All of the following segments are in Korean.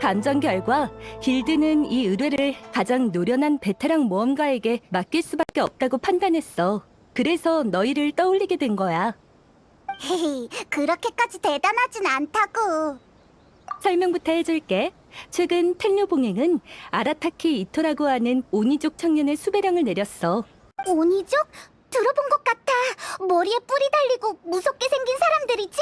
감정 결과 길드는 이 의뢰를 가장 노련한 베테랑 모험가에게 맡길 수밖에 없다고 판단했어. 그래서 너희를 떠올리게 된 거야. 헤이, 그렇게까지 대단하진 않다고. 설명부터 해줄게. 최근 텔류 봉행은 아라타키 이토라고 하는 오니족 청년의 수배령을 내렸어. 오니족? 들어본 것 같아. 머리에 뿔이 달리고 무섭게 생긴 사람들이지?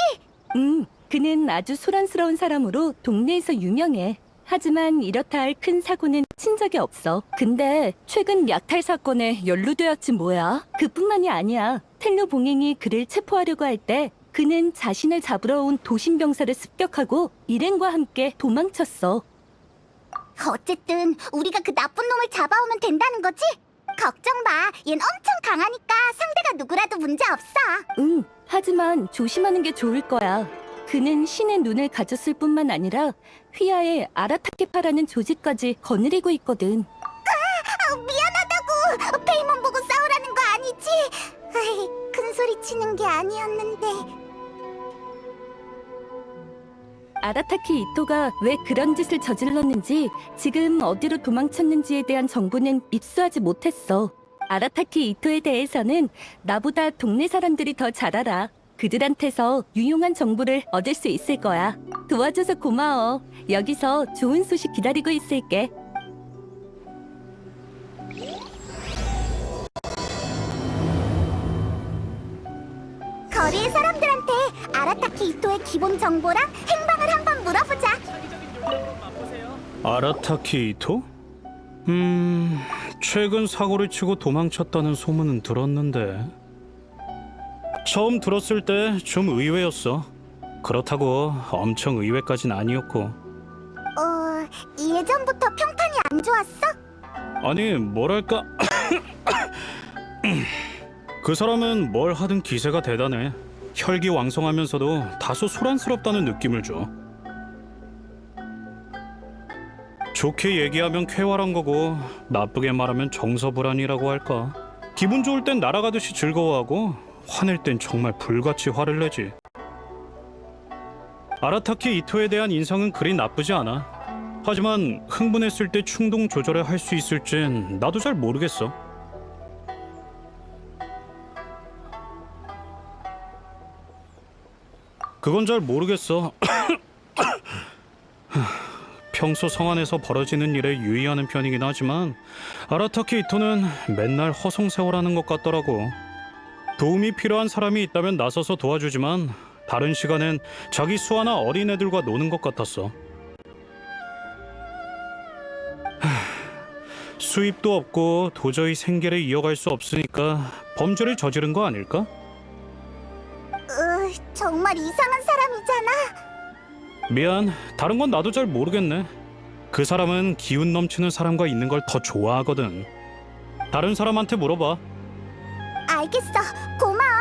그는 아주 소란스러운 사람으로 동네에서 유명해. 하지만 이렇다 할 큰 사고는 친 적이 없어. 근데 최근 약탈 사건에 연루되었지 뭐야. 그뿐만이 아니야. 텔류 봉행이 그를 체포하려고 할 때 그는 자신을 잡으러 온 도심병사를 습격하고 일행과 함께 도망쳤어. 어쨌든 우리가 그 나쁜 놈을 잡아오면 된다는 거지? 걱정 마. 얜 엄청 강하니까 상대가 누구라도 문제 없어. 하지만 조심하는 게 좋을 거야. 그는 신의 눈을 가졌을 뿐만 아니라 휘하에 아라타케파라는 조직까지 거느리고 있거든. 미안하다고. 페이몬 보고 싸우라는 거 아니지? 아이, 큰 소리 치는 게 아니었는데. 아라타키 이토가 왜 그런 짓을 저질렀는지, 지금 어디로 도망쳤는지에 대한 정보는 입수하지 못했어. 아라타키 이토에 대해서는 나보다 동네 사람들이 더 잘 알아. 그들한테서 유용한 정보를 얻을 수 있을 거야. 도와줘서 고마워. 여기서 좋은 소식 기다리고 있을게. 거리의 사람들한테 아라타키 이토의 기본 정보랑 행방을 한번 물어보자. 아라타키 이토? 최근 사고를 치고 도망쳤다는 소문은 들었는데 처음 들었을 때 좀 의외였어. 그렇다고 엄청 의외까진 아니었고. 예전부터 평판이 안 좋았어? 아니, 뭐랄까 그 사람은 뭘 하든 기세가 대단해. 혈기왕성하면서도 다소 소란스럽다는 느낌을 줘. 좋게 얘기하면 쾌활한 거고 나쁘게 말하면 정서불안이라고 할까. 기분 좋을 땐 날아가듯이 즐거워하고 화낼 땐 정말 불같이 화를 내지. 아라타키 이토에 대한 인상은 그리 나쁘지 않아. 하지만 흥분했을 때 충동 조절을 할 수 있을진 나도 잘 모르겠어. 그건 잘 모르겠어. 평소 성안에서 벌어지는 일에 유의하는 편이긴 하지만 아라타키 이토는 맨날 허송세월하는 것 같더라고. 도움이 필요한 사람이 있다면 나서서 도와주지만 다른 시간엔 자기 수하나 어린애들과 노는 것 같았어. 수입도 없고 도저히 생계를 이어갈 수 없으니까 범죄를 저지른 거 아닐까? 정말 이상한 사람이잖아. 미안, 다른 건 나도 잘 모르겠네. 그 사람은 기운 넘치는 사람과 있는 걸 더 좋아하거든. 다른 사람한테 물어봐. 알겠어. 고마워.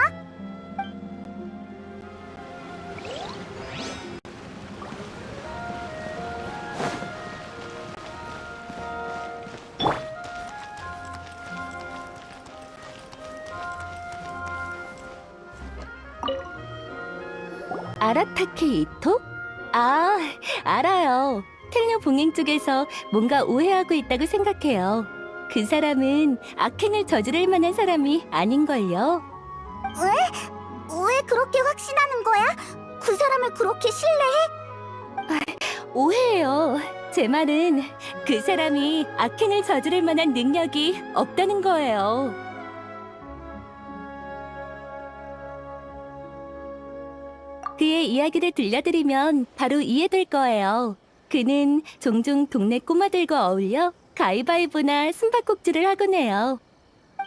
아라타키 이토? 아, 알아요. 텔류 봉행 쪽에서 뭔가 오해하고 있다고 생각해요. 그 사람은 악행을 저지를 만한 사람이 아닌걸요. 왜 그렇게 확신하는 거야? 그 사람을 그렇게 신뢰해? 오해예요. 제 말은 그 사람이 악행을 저지를 만한 능력이 없다는 거예요. 그의 이야기를 들려드리면 바로 이해될 거예요. 그는 종종 동네 꼬마들과 어울려 가위바위보나 숨바꼭질을 하곤 해요.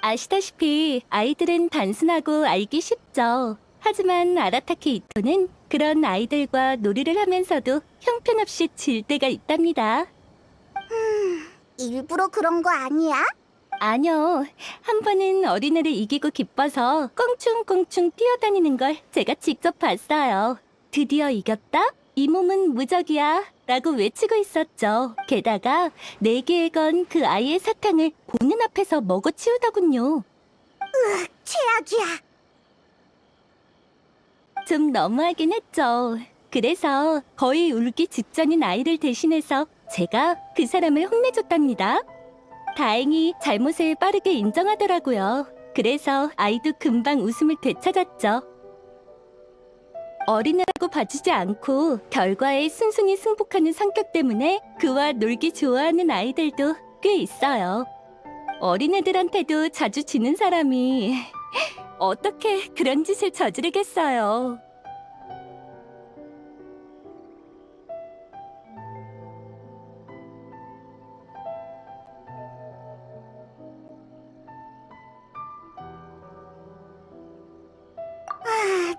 아시다시피 아이들은 단순하고 알기 쉽죠. 하지만 아라타키 이토는 그런 아이들과 놀이를 하면서도 형편없이 질 때가 있답니다. 일부러 그런 거 아니야? 아니요. 한 번은 어린애를 이기고 기뻐서 껑충껑충 뛰어다니는 걸 제가 직접 봤어요. 드디어 이겼다? 이 몸은 무적이야 라고 외치고 있었죠. 게다가 4개에 건 그 아이의 사탕을 보는 앞에서 먹어치우더군요. 최악이야. 좀 너무하긴 했죠. 그래서 거의 울기 직전인 아이를 대신해서 제가 그 사람을 혼내줬답니다. 다행히 잘못을 빠르게 인정하더라고요. 그래서 아이도 금방 웃음을 되찾았죠. 어린애라고 봐주지 않고 결과에 순순히 승복하는 성격 때문에 그와 놀기 좋아하는 아이들도 꽤 있어요. 어린애들한테도 자주 지는 사람이 어떻게 그런 짓을 저지르겠어요.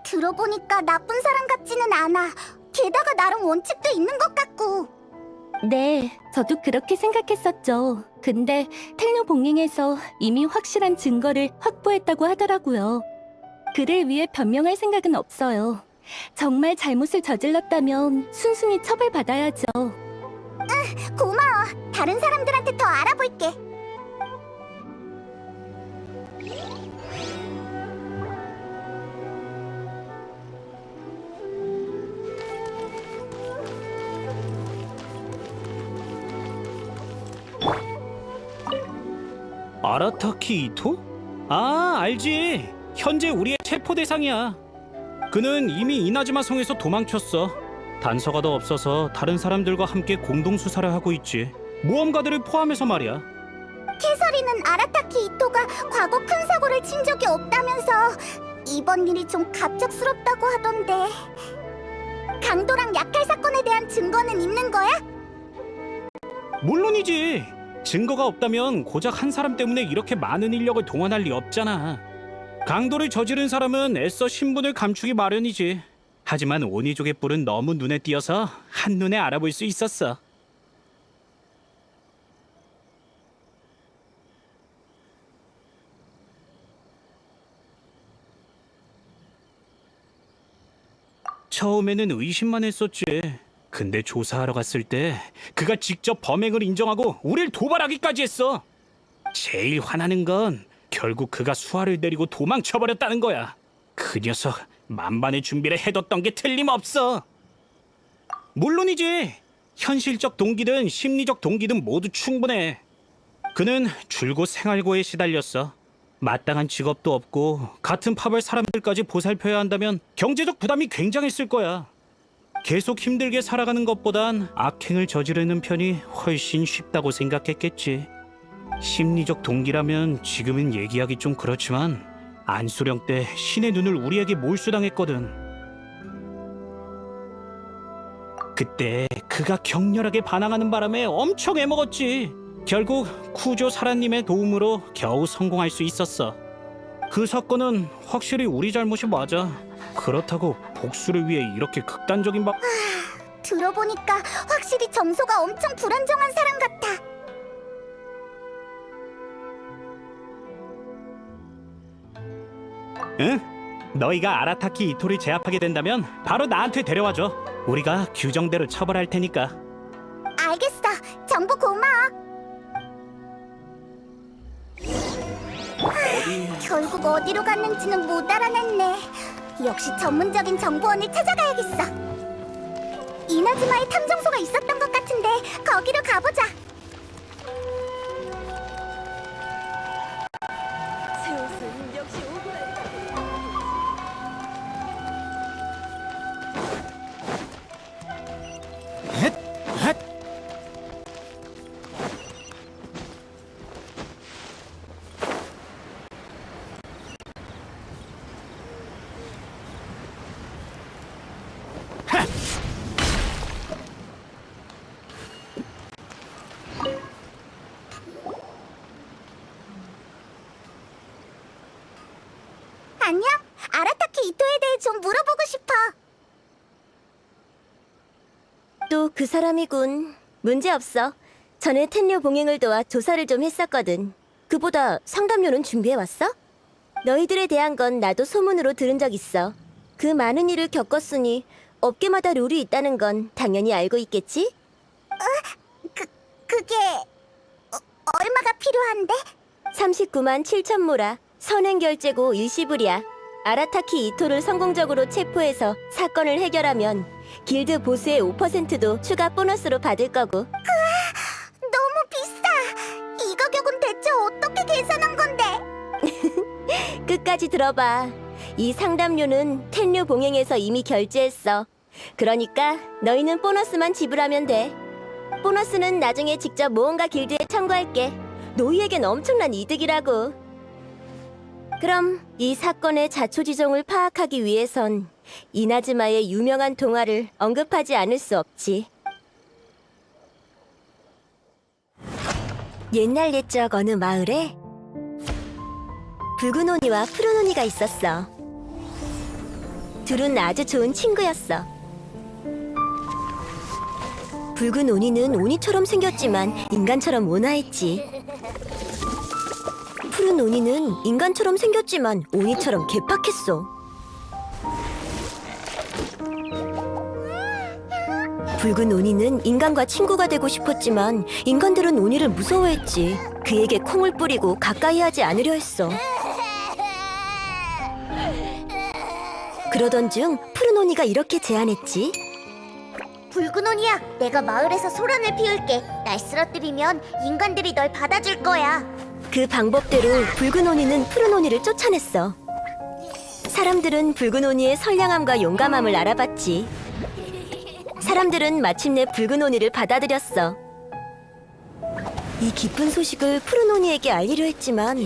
들어보니까 나쁜 사람 같지는 않아. 게다가 나름 원칙도 있는 것 같고. 네, 저도 그렇게 생각했었죠. 근데 텔레봉행에서 이미 확실한 증거를 확보했다고 하더라고요. 그를 위해 변명할 생각은 없어요. 정말 잘못을 저질렀다면 순순히 처벌받아야죠. 고마워. 다른 사람들한테 더 알아볼게. 아라타키 이토? 아, 알지. 현재 우리의 체포 대상이야. 그는 이미 이나즈마 성에서 도망쳤어. 단서가 없어서 다른 사람들과 함께 공동 수사를 하고 있지. 모험가들을 포함해서 말이야. 캐서린은 아라타키 이토가 과거 큰 사고를 친 적이 없다면서 이번 일이 좀 갑작스럽다고 하던데. 강도랑 약탈 사건에 대한 증거는 있는 거야? 물론이지. 증거가 없다면 고작 한 사람 때문에 이렇게 많은 인력을 동원할 리 없잖아. 강도를 저지른 사람은 애써 신분을 감추기 마련이지. 하지만 오니족의 뿔은 너무 눈에 띄어서 한눈에 알아볼 수 있었어. 처음에는 의심만 했었지. 근데 조사하러 갔을 때 그가 직접 범행을 인정하고 우릴 도발하기까지 했어. 제일 화나는 건 결국 그가 수아를 내리고 도망쳐버렸다는 거야. 그 녀석 만반의 준비를 해뒀던 게 틀림없어. 물론이지. 현실적 동기든 심리적 동기든 모두 충분해. 그는 줄곧 생활고에 시달렸어. 마땅한 직업도 없고 같은 파벌 사람들까지 보살펴야 한다면 경제적 부담이 굉장했을 거야. 계속 힘들게 살아가는 것보단 악행을 저지르는 편이 훨씬 쉽다고 생각했겠지. 심리적 동기라면 지금은 얘기하기 좀 그렇지만 안수령 때 신의 눈을 우리에게 몰수당했거든. 그때 그가 격렬하게 반항하는 바람에 엄청 애먹었지. 결국 쿠조 사라님의 도움으로 겨우 성공할 수 있었어. 그 사건은 확실히 우리 잘못이 맞아. 그렇다고 복수를 위해 이렇게 극단적인 들어보니까 확실히 정서가 엄청 불안정한 사람 같아. 응? 너희가 아라타키 이토를 제압하게 된다면 바로 나한테 데려와줘. 우리가 규정대로 처벌할 테니까. 알겠어. 정보 고마워. 결국 어디로 갔는지는 못 알아냈네. 역시 전문적인 정보원을 찾아가야겠어. 이나즈마에 탐정소가 있었던 것 같은데 거기로 가보자. 세옷은 역시 오그라들어. 안녕. 아라타키 이토에 대해 좀 물어보고 싶어. 또 그 사람이군. 문제 없어. 전에 텐료 봉행을 도와 조사를 좀 했었거든. 그보다 상담료는 준비해왔어? 너희들에 대한 건 나도 소문으로 들은 적 있어. 그 많은 일을 겪었으니 업계마다 룰이 있다는 건 당연히 알고 있겠지? 그게 얼마가 필요한데? 39만 7천 모라. 선행 결제고 일시불이야. 아라타키 이토를 성공적으로 체포해서 사건을 해결하면 길드 보수의 5%도 추가 보너스로 받을 거고. 너무 비싸. 이 가격은 대체 어떻게 계산한 건데? 끝까지 들어봐. 이 상담료는 텐류 봉행에서 이미 결제했어. 그러니까 너희는 보너스만 지불하면 돼. 보너스는 나중에 직접 모험가 길드에 청구할게. 너희에겐 엄청난 이득이라고. 그럼 이 사건의 자초지종을 파악하기 위해선 이나즈마의 유명한 동화를 언급하지 않을 수 없지. 옛날 옛적 어느 마을에 붉은 오니와 푸른 오니가 있었어. 둘은 아주 좋은 친구였어. 붉은 오니는 오니처럼 생겼지만 인간처럼 온화했지. 푸른 오니는 인간처럼 생겼지만 오니처럼 개팍했어. 붉은 오니는 인간과 친구가 되고 싶었지만 인간들은 오니를 무서워했지. 그에게 콩을 뿌리고 가까이 하지 않으려 했어. 그러던 중 푸른 오니가 이렇게 제안했지. 붉은 오니야, 내가 마을에서 소란을 피울게. 날 쓰러뜨리면 인간들이 널 받아줄 거야. 그 방법대로 붉은 오니는 푸른 오니를 쫓아냈어. 사람들은 붉은 오니의 선량함과 용감함을 알아봤지. 사람들은 마침내 붉은 오니를 받아들였어. 이 기쁜 소식을 푸른 오니에게 알리려 했지만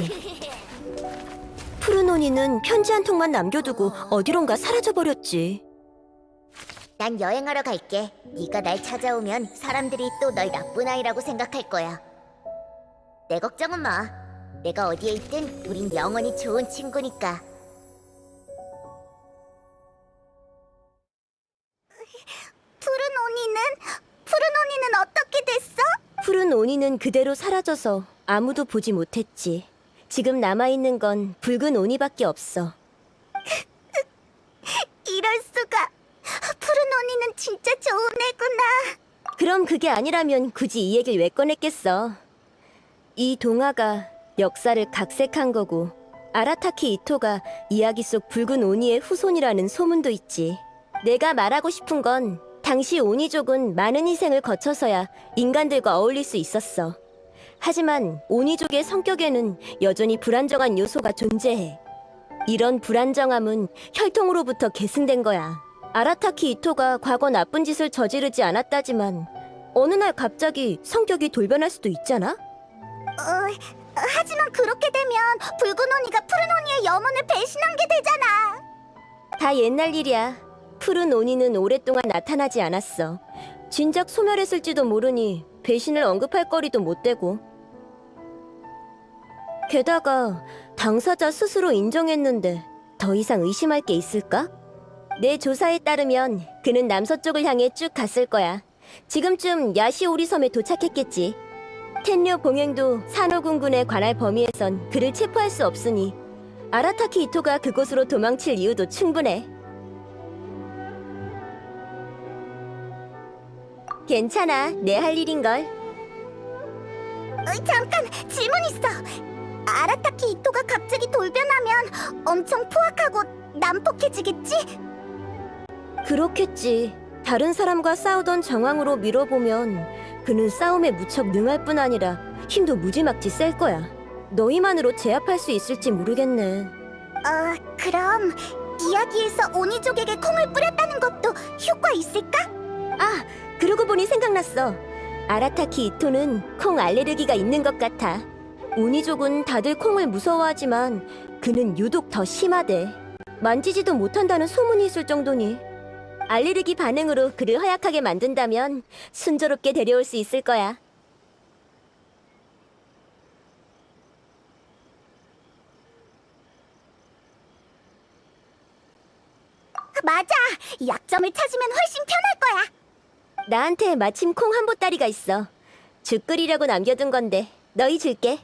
푸른 오니는 편지 한 통만 남겨두고 어디론가 사라져버렸지. 난 여행하러 갈게. 네가 날 찾아오면 사람들이 또 널 나쁜 아이라고 생각할 거야. 내 걱정은 마. 내가 어디에 있든 우린 영원히 좋은 친구니까. 푸른 오니는 어떻게 됐어? 푸른 오니는 그대로 사라져서 아무도 보지 못했지. 지금 남아있는 건 붉은 오니밖에 없어. 이럴 수가. 푸른 오니는 진짜 좋은 애구나. 그럼 그게 아니라면 굳이 이 얘기를 왜 꺼냈겠어. 이 동화가 역사를 각색한 거고 아라타키 이토가 이야기 속 붉은 오니의 후손이라는 소문도 있지. 내가 말하고 싶은 건 당시 오니족은 많은 희생을 거쳐서야 인간들과 어울릴 수 있었어. 하지만 오니족의 성격에는 여전히 불안정한 요소가 존재해. 이런 불안정함은 혈통으로부터 계승된 거야. 아라타키 이토가 과거 나쁜 짓을 저지르지 않았다지만 어느 날 갑자기 성격이 돌변할 수도 있잖아? 하지만 그렇게 되면 붉은 오니가 푸른 오니의 염원을 배신한 게 되잖아. 다 옛날 일이야. 푸른 오니는 오랫동안 나타나지 않았어. 진작 소멸했을지도 모르니 배신을 언급할 거리도 못 되고. 게다가 당사자 스스로 인정했는데 더 이상 의심할 게 있을까? 내 조사에 따르면 그는 남서쪽을 향해 쭉 갔을 거야. 지금쯤 야시오리 섬에 도착했겠지. 텐료 봉행도 산호군군에 관할 범위에선 그를 체포할 수 없으니 아라타키 이토가 그곳으로 도망칠 이유도 충분해. 괜찮아, 내 할 일인걸. 잠깐, 질문 있어. 아라타키 이토가 갑자기 돌변하면 엄청 포악하고 난폭해지겠지? 그렇겠지. 다른 사람과 싸우던 정황으로 미뤄보면 그는 싸움에 무척 능할 뿐 아니라 힘도 무지막지 셀 거야. 너희만으로 제압할 수 있을지 모르겠네. 그럼 이야기에서 오니족에게 콩을 뿌렸다는 것도 효과 있을까? 아, 그러고 보니 생각났어. 아라타키 이토는 콩 알레르기가 있는 것 같아. 오니족은 다들 콩을 무서워하지만 그는 유독 더 심하대. 만지지도 못한다는 소문이 있을 정도니. 알레르기 반응으로 그를 허약하게 만든다면 순조롭게 데려올 수 있을 거야. 맞아. 약점을 찾으면 훨씬 편할 거야. 나한테 마침 콩 한 보따리가 있어. 죽 끓이려고 남겨둔 건데 너희 줄게.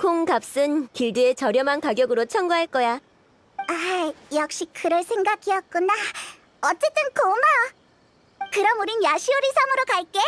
콩 값은 길드에 저렴한 가격으로 청구할 거야. 역시 그럴 생각이었구나. 어쨌든 고마워. 그럼 우린 야시오리 섬으로 갈게.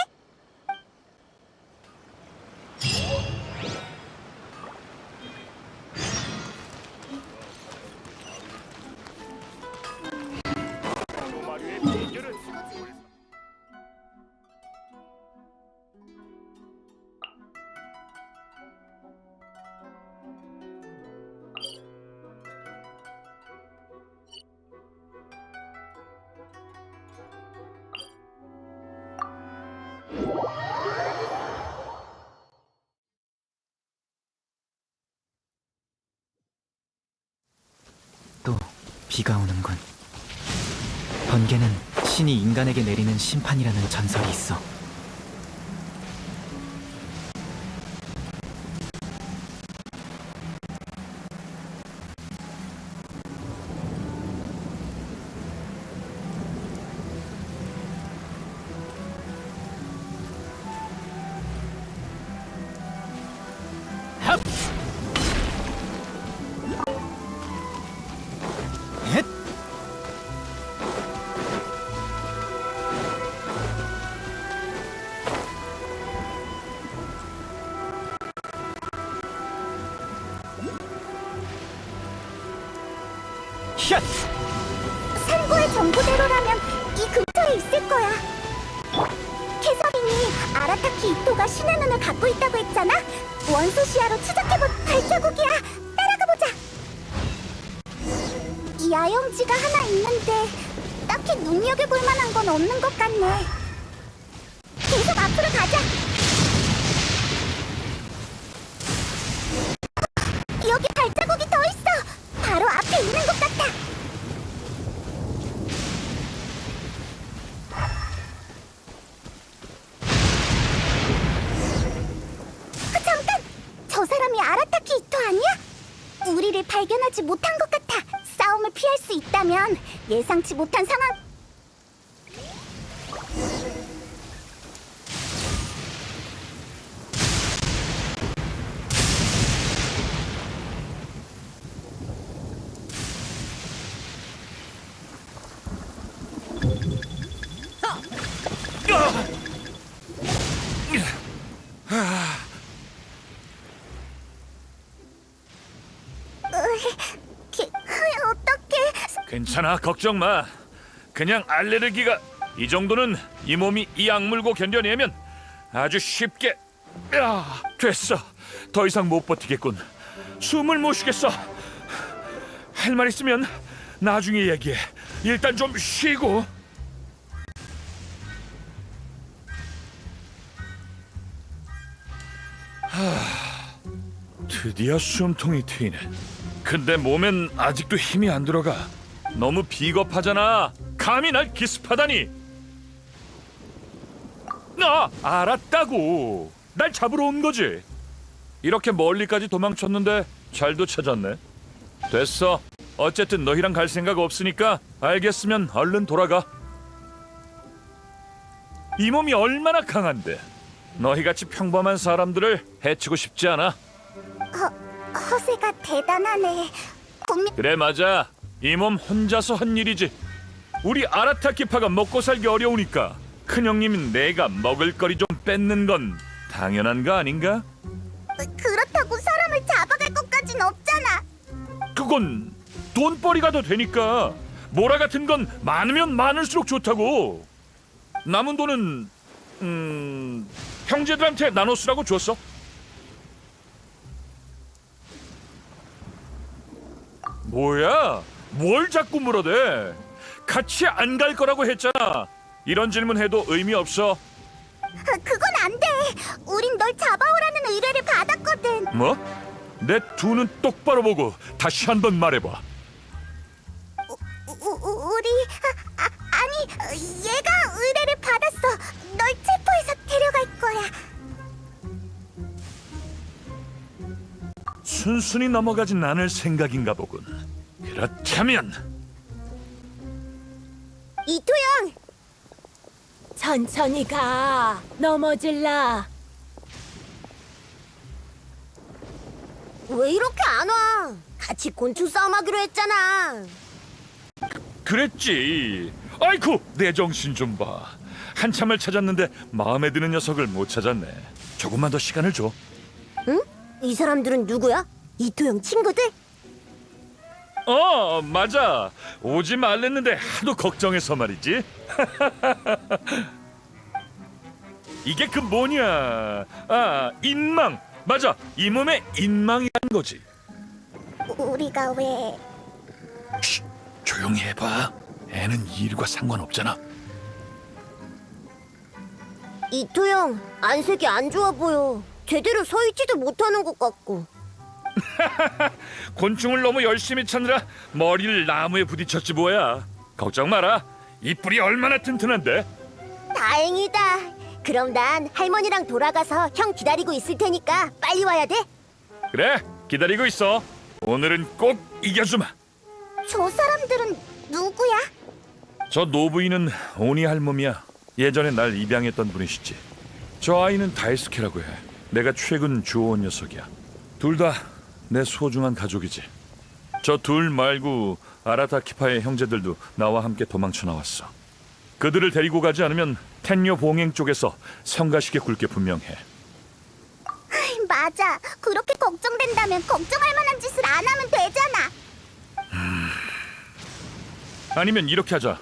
비가 오는군. 번개는 신이 인간에게 내리는 심판이라는 전설이 있어. 합! 헷! 샷! 산고의 정보대로라면 이 근처에 있을 거야. 캐서린이 아라타키 이토가 신의 눈을 갖고 있다고 했잖아. 원소 시야로 추적해본 발자국이야. 따라가 보자. 이 야영지가 하나 있는데 딱히 눈여겨볼 만한 건 없는 것 같네. 계속 앞으로 가자. 여기 발자국이 더 있어. 바로 앞에 있는 것 같아. 잠깐! 저 사람이 아라타키 이토 아니야? 우리를 발견하지 못한 것 같아. 싸움을 피할 수 있다면 예상치 못한 상황. 어떡해. 괜찮아, 걱정 마. 그냥 알레르기가 이 정도는 이 몸이 이 악물고 견뎌내면 아주 쉽게. 됐어. 더 이상 못 버티겠군. 숨을 못 쉬겠어. 할 말 있으면 나중에 얘기해. 일단 좀 쉬고. 드디어 숨통이 트이네. 근데 몸엔 아직도 힘이 안 들어가. 너무 비겁하잖아. 감히 날 기습하다니. 알았다고. 날 잡으러 온 거지. 이렇게 멀리까지 도망쳤는데 잘도 찾았네. 됐어. 어쨌든 너희랑 갈 생각 없으니까 알겠으면 얼른 돌아가. 이 몸이 얼마나 강한데 너희같이 평범한 사람들을 해치고 싶지 않아. 허세가 대단하네. 분명 그래, 맞아. 이 몸 혼자서 한 일이지. 우리 아라타키파가 먹고 살기 어려우니까 큰형님인 내가 먹을거리 좀 뺏는 건 당연한 거 아닌가? 그렇다고 사람을 잡아갈 것까진 없잖아. 그건 돈벌이가 더 되니까. 모라 같은 건 많으면 많을수록 좋다고. 남은 돈은 형제들한테 나눠 쓰라고 줬어. 뭐야? 뭘 자꾸 물어대? 같이 안 갈 거라고 했잖아. 이런 질문 해도 의미 없어. 그건 안 돼. 우린 널 잡아오라는 의뢰를 받았거든. 뭐? 내 두 눈 똑바로 보고 다시 한 번 말해봐. 우리 아니 얘가 의뢰를 받았어. 널 체포해서 데려갈 거야. 순순히 넘어가진 않을 생각인가 보군. 그렇다면 이토영! 천천히 가. 넘어질라. 왜 이렇게 안 와? 같이 곤충 싸움하기로 했잖아. 그랬지. 아이쿠, 내 정신 좀 봐. 한참을 찾았는데 마음에 드는 녀석을 못 찾았네. 조금만 더 시간을 줘. 응? 이 사람들은 누구야? 이토영 친구들? 맞아. 오지 말랬는데 하도 걱정해서 말이지. 이게 그 뭐냐? 인망. 맞아. 이 몸에 인망이란 거지. 우리가 왜 쉿, 조용히 해봐. 애는 이 일과 상관없잖아. 이토영, 안색이 안 좋아 보여. 제대로 서 있지도 못하는 것 같고. 곤충을 너무 열심히 찾느라 머리를 나무에 부딪혔지 뭐야. 걱정 마라. 이 뿔이 얼마나 튼튼한데. 다행이다. 그럼 난 할머니랑 돌아가서 형 기다리고 있을 테니까 빨리 와야 돼. 그래, 기다리고 있어. 오늘은 꼭 이겨주마. 저 사람들은 누구야? 저 노부인은 오니 할멈이야. 예전에 날 입양했던 분이시지. 저 아이는 다이스케라고 해. 내가 최근 주워온 녀석이야. 둘 다 내 소중한 가족이지. 저 둘 말고 아라타키파의 형제들도 나와 함께 도망쳐 나왔어. 그들을 데리고 가지 않으면 텐뇨 봉행 쪽에서 성가시게 굴 게 분명해. 맞아. 그렇게 걱정된다면 걱정할 만한 짓을 안 하면 되잖아. 아니면 이렇게 하자.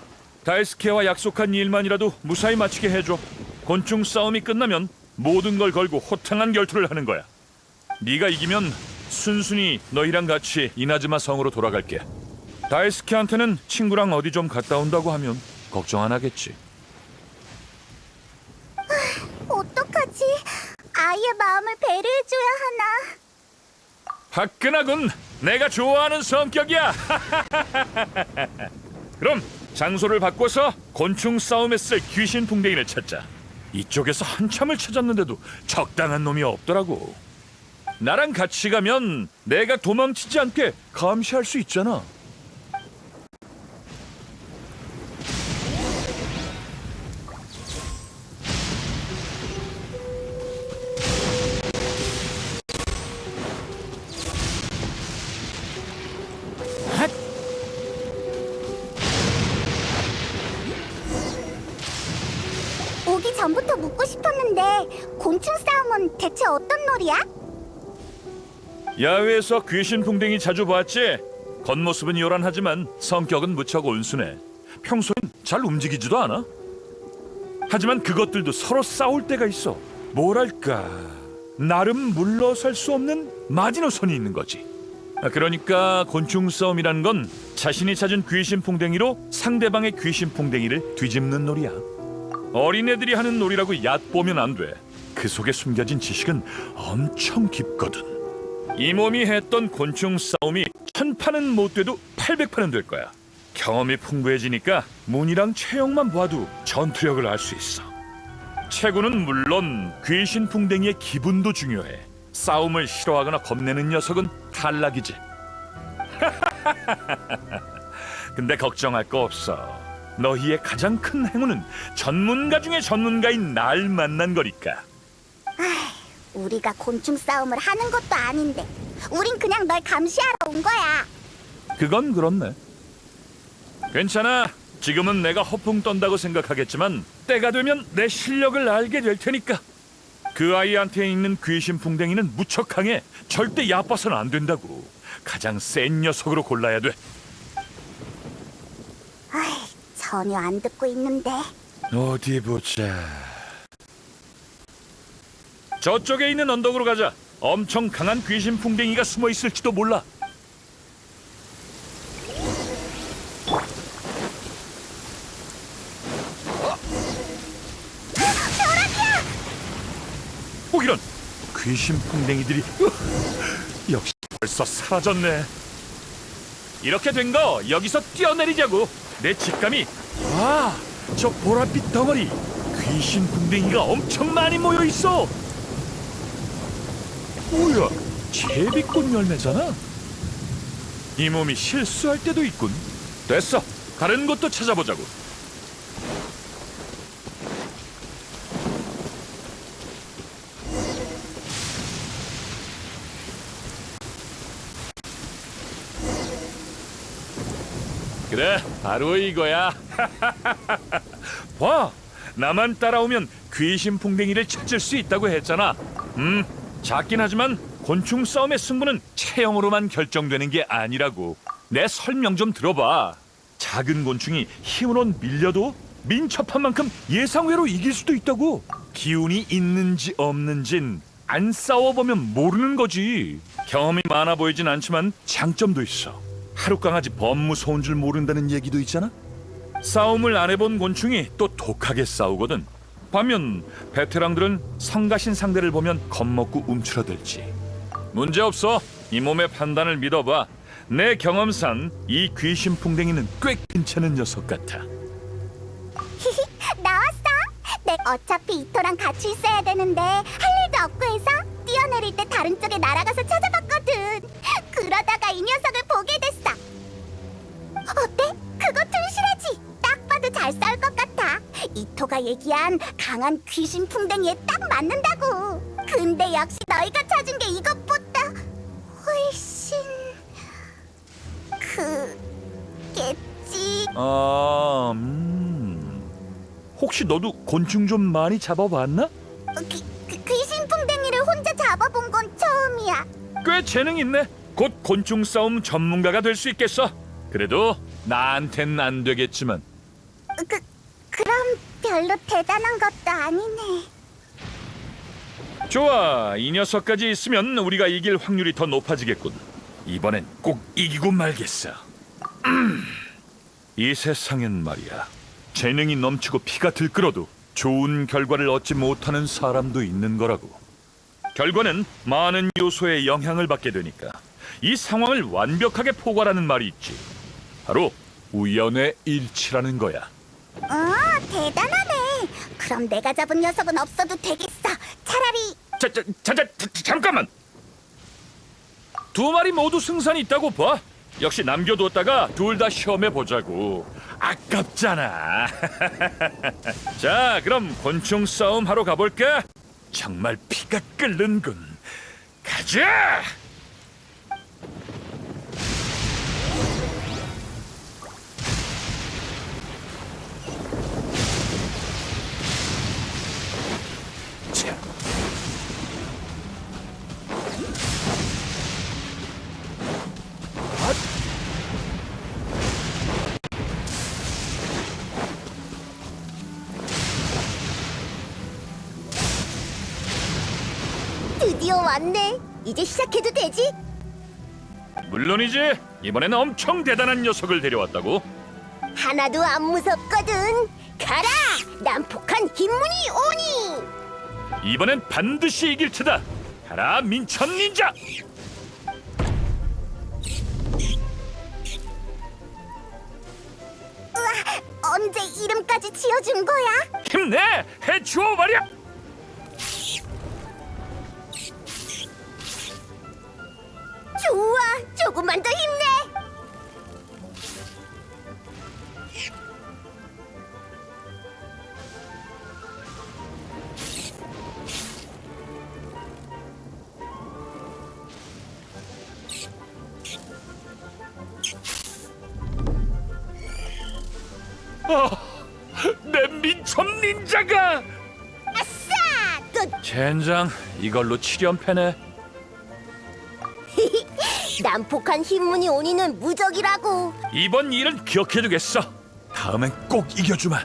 다이스케와 약속한 일만이라도 무사히 마치게 해줘. 곤충 싸움이 끝나면 모든 걸 걸고 호탕한 결투를 하는 거야. 네가 이기면 순순히 너희랑 같이 이나즈마 성으로 돌아갈게. 다이스케한테는 친구랑 어디 좀 갔다 온다고 하면 걱정 안 하겠지. 어떡하지? 아이의 마음을 배려해줘야 하나? 화끈하군. 내가 좋아하는 성격이야. 그럼 장소를 바꿔서 곤충 싸움에 쓸 귀신 풍뎅이를 찾자. 이쪽에서 한참을 찾았는데도 적당한 놈이 없더라고. 나랑 같이 가면 내가 도망치지 않게 감시할 수 있잖아. 오기 전부터 묻고 싶었는데 곤충 싸움은 대체 어떤 놀이야? 야외에서 귀신 풍뎅이 자주 봤지? 겉모습은 요란하지만 성격은 무척 온순해. 평소엔 잘 움직이지도 않아. 하지만 그것들도 서로 싸울 때가 있어. 뭐랄까, 나름 물러설 수 없는 마지노선이 있는 거지. 그러니까 곤충 싸움이란 건 자신이 찾은 귀신 풍뎅이로 상대방의 귀신 풍뎅이를 뒤집는 놀이야. 어린애들이 하는 놀이라고 얕보면 안 돼. 그 속에 숨겨진 지식은 엄청 깊거든. 이 몸이 했던 곤충 싸움이 1000판은 못 돼도 800판은 될 거야. 경험이 풍부해지니까 문이랑 체형만 봐도 전투력을 알 수 있어. 체구는 물론 귀신 풍뎅이의 기분도 중요해. 싸움을 싫어하거나 겁내는 녀석은 탈락이지. 근데 걱정할 거 없어. 너희의 가장 큰 행운은 전문가 중에 전문가인 날 만난 거니까. 우리가 곤충 싸움을 하는 것도 아닌데 우린 그냥 널 감시하러 온 거야. 그건 그렇네. 괜찮아. 지금은 내가 허풍 떤다고 생각하겠지만 때가 되면 내 실력을 알게 될 테니까. 그 아이한테 있는 귀신 풍뎅이는 무척 강해. 절대 얕봐서는 안 된다고. 가장 센 녀석으로 골라야 돼. 전혀 안 듣고 있는데. 어디 보자. 저쪽에 있는 언덕으로 가자. 엄청 강한 귀신 풍뎅이가 숨어 있을지도 몰라. 이런 귀신 풍뎅이들이 역시 벌써 사라졌네. 이렇게 된 거 여기서 뛰어내리자고. 내 직감이. 와, 저 보랏빛 덩어리. 귀신 풍뎅이가 엄청 많이 모여 있어. 뭐야, 제비꽃 열매잖아. 이 몸이 실수할 때도 있군. 됐어, 다른 곳도 찾아보자고. 그래, 바로 이거야. 봐, 나만 따라오면 귀신 풍뎅이를 찾을 수 있다고 했잖아. 작긴 하지만 곤충 싸움의 승부는 체형으로만 결정되는 게 아니라고. 내 설명 좀 들어봐. 작은 곤충이 힘으로 밀려도 민첩한 만큼 예상외로 이길 수도 있다고. 기운이 있는지 없는진 안 싸워보면 모르는 거지. 경험이 많아 보이진 않지만 장점도 있어. 하룻강아지 범무서운 줄 모른다는 얘기도 있잖아. 싸움을 안 해본 곤충이 또 독하게 싸우거든. 반면 베테랑들은 성가신 상대를 보면 겁먹고 움츠러들지. 문제없어. 이 몸의 판단을 믿어봐. 내 경험상 이 귀신 풍뎅이는 꽤 괜찮은 녀석 같아. 나왔어. 내 어차피 이토랑 같이 있어야 되는데 할 일도 없고 해서 뛰어내릴 때 다른 쪽에 날아가서 찾아봤거든. 그러다가 이 녀석을 보게 됐어. 어때? 그거 튼실하지? 딱 봐도 잘 싸울 것 같아. 이토가 얘기한 강한 귀신 풍뎅이에 딱 맞는다고. 근데 역시 너희가 찾은 게 이것보다 훨씬 그겠지. 혹시 너도 곤충 좀 많이 잡아봤나? 귀신 풍뎅이를 혼자 잡아본 건 처음이야. 꽤 재능 있네. 곧 곤충 싸움 전문가가 될 수 있겠어. 그래도 나한텐 안 되겠지만. 그럼 별로 대단한 것도 아니네. 좋아, 이 녀석까지 있으면 우리가 이길 확률이 더 높아지겠군. 이번엔 꼭 이기고 말겠어. 이 세상엔 말이야, 재능이 넘치고 피가 들끓어도 좋은 결과를 얻지 못하는 사람도 있는 거라고. 결과는 많은 요소에 영향을 받게 되니까 이 상황을 완벽하게 포괄하는 말이 있지. 바로 우연의 일치라는 거야. 대단하네. 그럼 내가 잡은 녀석은 없어도 되겠어. 차라리 잠깐만. 두 마리 모두 승산이 있다고 봐. 역시 남겨뒀다가 둘 다 시험해 보자고. 아깝잖아. 자, 그럼 곤충 싸움 하러 가볼까? 정말 피가 끓는군. 가자. 자. 드디어 왔네. 이제 시작해도 되지? 물론이지. 이번에는 엄청 대단한 녀석을 데려왔다고. 하나도 안 무섭거든. 가라! 난폭한 흰무늬 오니! 이번엔 반드시 이길 테다. 가라, 민천 닌자. 언제 이름까지 지어준 거야? 힘내. 해치워 말이야. 좋아, 조금만 더 힘내. 내 민첩 닌자가. 아싸! 또 젠장, 이걸로 7연패네. 난폭한 흰무늬 오니는 무적이라고. 이번 일은 기억해두겠어. 다음엔 꼭 이겨주마.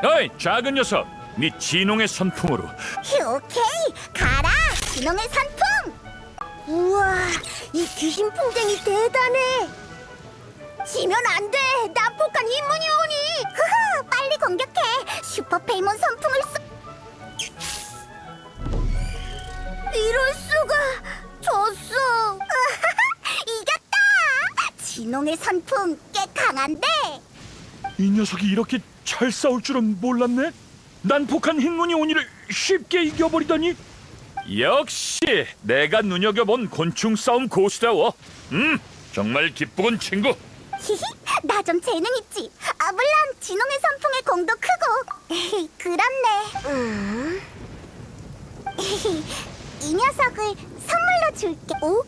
어이, 작은 녀석, 네 진홍의 선풍으로. 오케이, 가라! 진홍의 선풍! 우와, 이 귀신 풍뎅이 대단해. 지면 안 돼! 난폭한 흰무늬 오니! 흐흐, 빨리 공격해! 슈퍼 페이몬 선풍을 이럴 수가! 졌어! 이겼다! 진홍의 선풍 꽤 강한데? 이 녀석이 이렇게 잘 싸울 줄은 몰랐네. 난폭한 흰무늬 오니를 쉽게 이겨버리다니. 역시 내가 눈여겨본 곤충 싸움 고수다워. 정말 기쁘군 친구. 히히, 나 좀 재능 있지. 아, 물론 진홍의 선풍의 공도 크고. 그렇네. 이 녀석을 선물로 줄게. 어?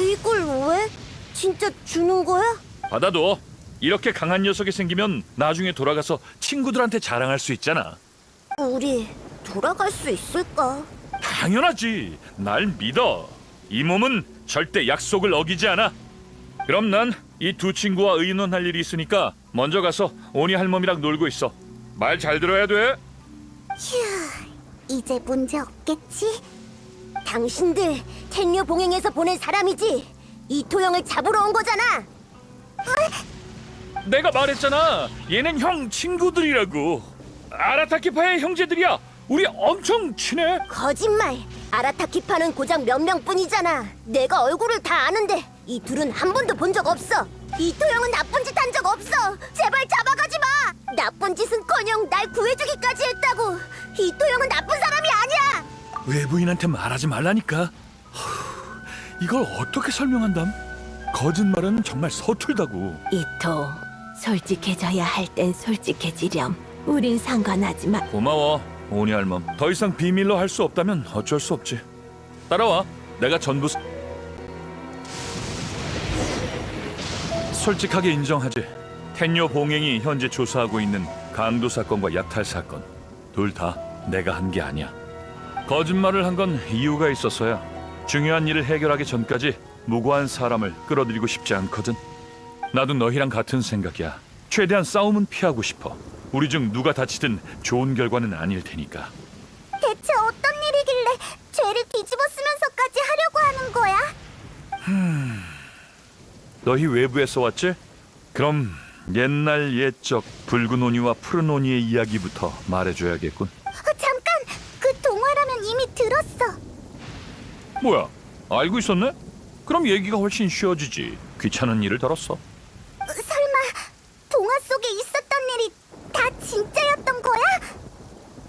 이걸 왜? 진짜 주는 거야? 받아둬. 이렇게 강한 녀석이 생기면 나중에 돌아가서 친구들한테 자랑할 수 있잖아. 우리 돌아갈 수 있을까? 당연하지. 날 믿어. 이 몸은 절대 약속을 어기지 않아. 그럼 난 이 두 친구와 의논할 일이 있으니까 먼저 가서 오니 할멈이랑 놀고 있어. 말 잘 들어야 돼. 휴, 이제 문제 없겠지? 당신들 텐류 봉행에서 보낸 사람이지? 이토형을 잡으러 온 거잖아. 내가 말했잖아. 얘는 형 친구들이라고. 아라타키파의 형제들이야. 우리 엄청 친해. 거짓말. 아라타키파는 고작 몇 명뿐이잖아. 내가 얼굴을 다 아는데 이 둘은 한 번도 본 적 없어. 이토 형은 나쁜 짓 한 적 없어. 제발 잡아가지 마. 나쁜 짓은커녕 날 구해주기까지 했다고. 이토 형은 나쁜 사람이 아니야. 외부인한테 말하지 말라니까. 이걸 어떻게 설명한담? 거짓말은 정말 서툴다고. 이토, 솔직해져야 할 땐 솔직해지렴. 우린 상관하지 마. 고마워, 오니 할멈. 더 이상 비밀로 할 수 없다면 어쩔 수 없지. 따라와. 내가 전부 솔직하게 인정하지. 텐요 봉행이 현재 조사하고 있는 강도 사건과 약탈 사건 둘 다 내가 한 게 아니야. 거짓말을 한 건 이유가 있었어야. 중요한 일을 해결하기 전까지 무고한 사람을 끌어들이고 싶지 않거든. 나도 너희랑 같은 생각이야. 최대한 싸움은 피하고 싶어. 우리 중 누가 다치든 좋은 결과는 아닐 테니까. 대체 어떤 일이길래 죄를 뒤집어 쓰면서까지 하려고 하는 거야? 너희 외부에서 왔지? 그럼 옛날 옛적 붉은 오니와 푸른 오니의 이야기부터 말해줘야겠군. 잠깐! 그 동화라면 이미 들었어. 뭐야? 알고 있었네? 그럼 얘기가 훨씬 쉬워지지. 귀찮은 일을 다뤘어. 설마 동화 속에 있었던 일이 다 진짜였던 거야?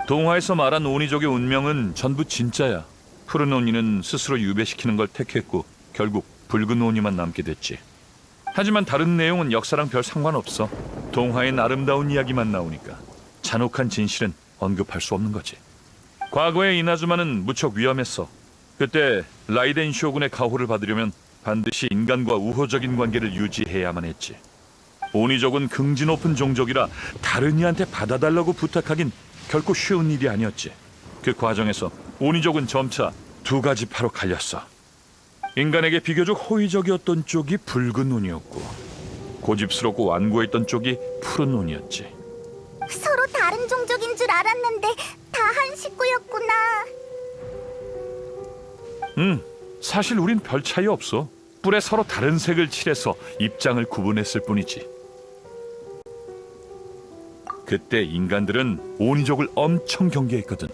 동화에서 말한 오니족의 운명은 전부 진짜야. 푸른 오니는 스스로 유배시키는 걸 택했고 결국 붉은 오니만 남게 됐지. 하지만 다른 내용은 역사랑 별 상관없어. 동화엔 아름다운 이야기만 나오니까 잔혹한 진실은 언급할 수 없는 거지. 과거의 이나즈마는 무척 위험했어. 그때 라이덴 쇼군의 가호를 받으려면 반드시 인간과 우호적인 관계를 유지해야만 했지. 오니족은 긍지 높은 종족이라 다른 이한테 받아달라고 부탁하긴 결코 쉬운 일이 아니었지. 그 과정에서 오니족은 점차 두 가지 파로 갈렸어. 인간에게 비교적 호의적이었던 쪽이 붉은 오니였고 고집스럽고 완고했던 쪽이 푸른 오니였지. 서로 다른 종족인 줄 알았는데 다 한 식구였구나. 사실 우린 별 차이 없어. 뿔에 서로 다른 색을 칠해서 입장을 구분했을 뿐이지. 그때 인간들은 오니족을 엄청 경계했거든.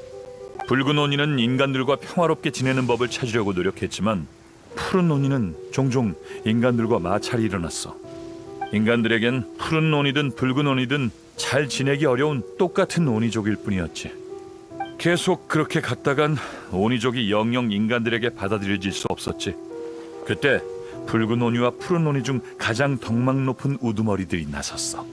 붉은 오니는 인간들과 평화롭게 지내는 법을 찾으려고 노력했지만 푸른 오니는 종종 인간들과 마찰이 일어났어. 인간들에겐 푸른 오니든 붉은 오니든 잘 지내기 어려운 똑같은 오니족일 뿐이었지. 계속 그렇게 갔다간 오니족이 영영 인간들에게 받아들여질 수 없었지. 그때 붉은 오니와 푸른 오니 중 가장 덕망 높은 우두머리들이 나섰어.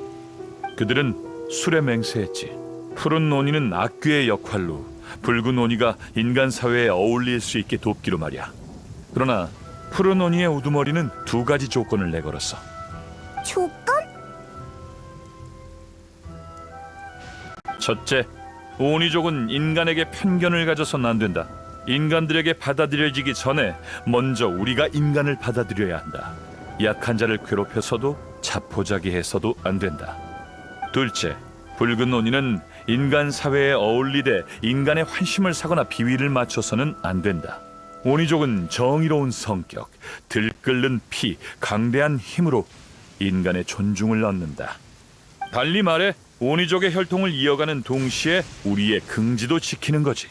그들은 술에 맹세했지. 푸른 오니는 악귀의 역할로 붉은 오니가 인간 사회에 어울릴 수 있게 돕기로 말이야. 그러나 푸른 오니의 우두머리는 두 가지 조건을 내걸었어. 조건? 첫째, 오니족은 인간에게 편견을 가져선 안 된다. 인간들에게 받아들여지기 전에 먼저 우리가 인간을 받아들여야 한다. 약한 자를 괴롭혀서도 자포자기해서도 안 된다. 둘째, 붉은 오니는 인간 사회에 어울리되 인간의 환심을 사거나 비위를 맞춰서는 안 된다. 오니족은 정의로운 성격, 들끓는 피, 강대한 힘으로 인간의 존중을 얻는다. 달리 말해 오니족의 혈통을 이어가는 동시에 우리의 긍지도 지키는 거지.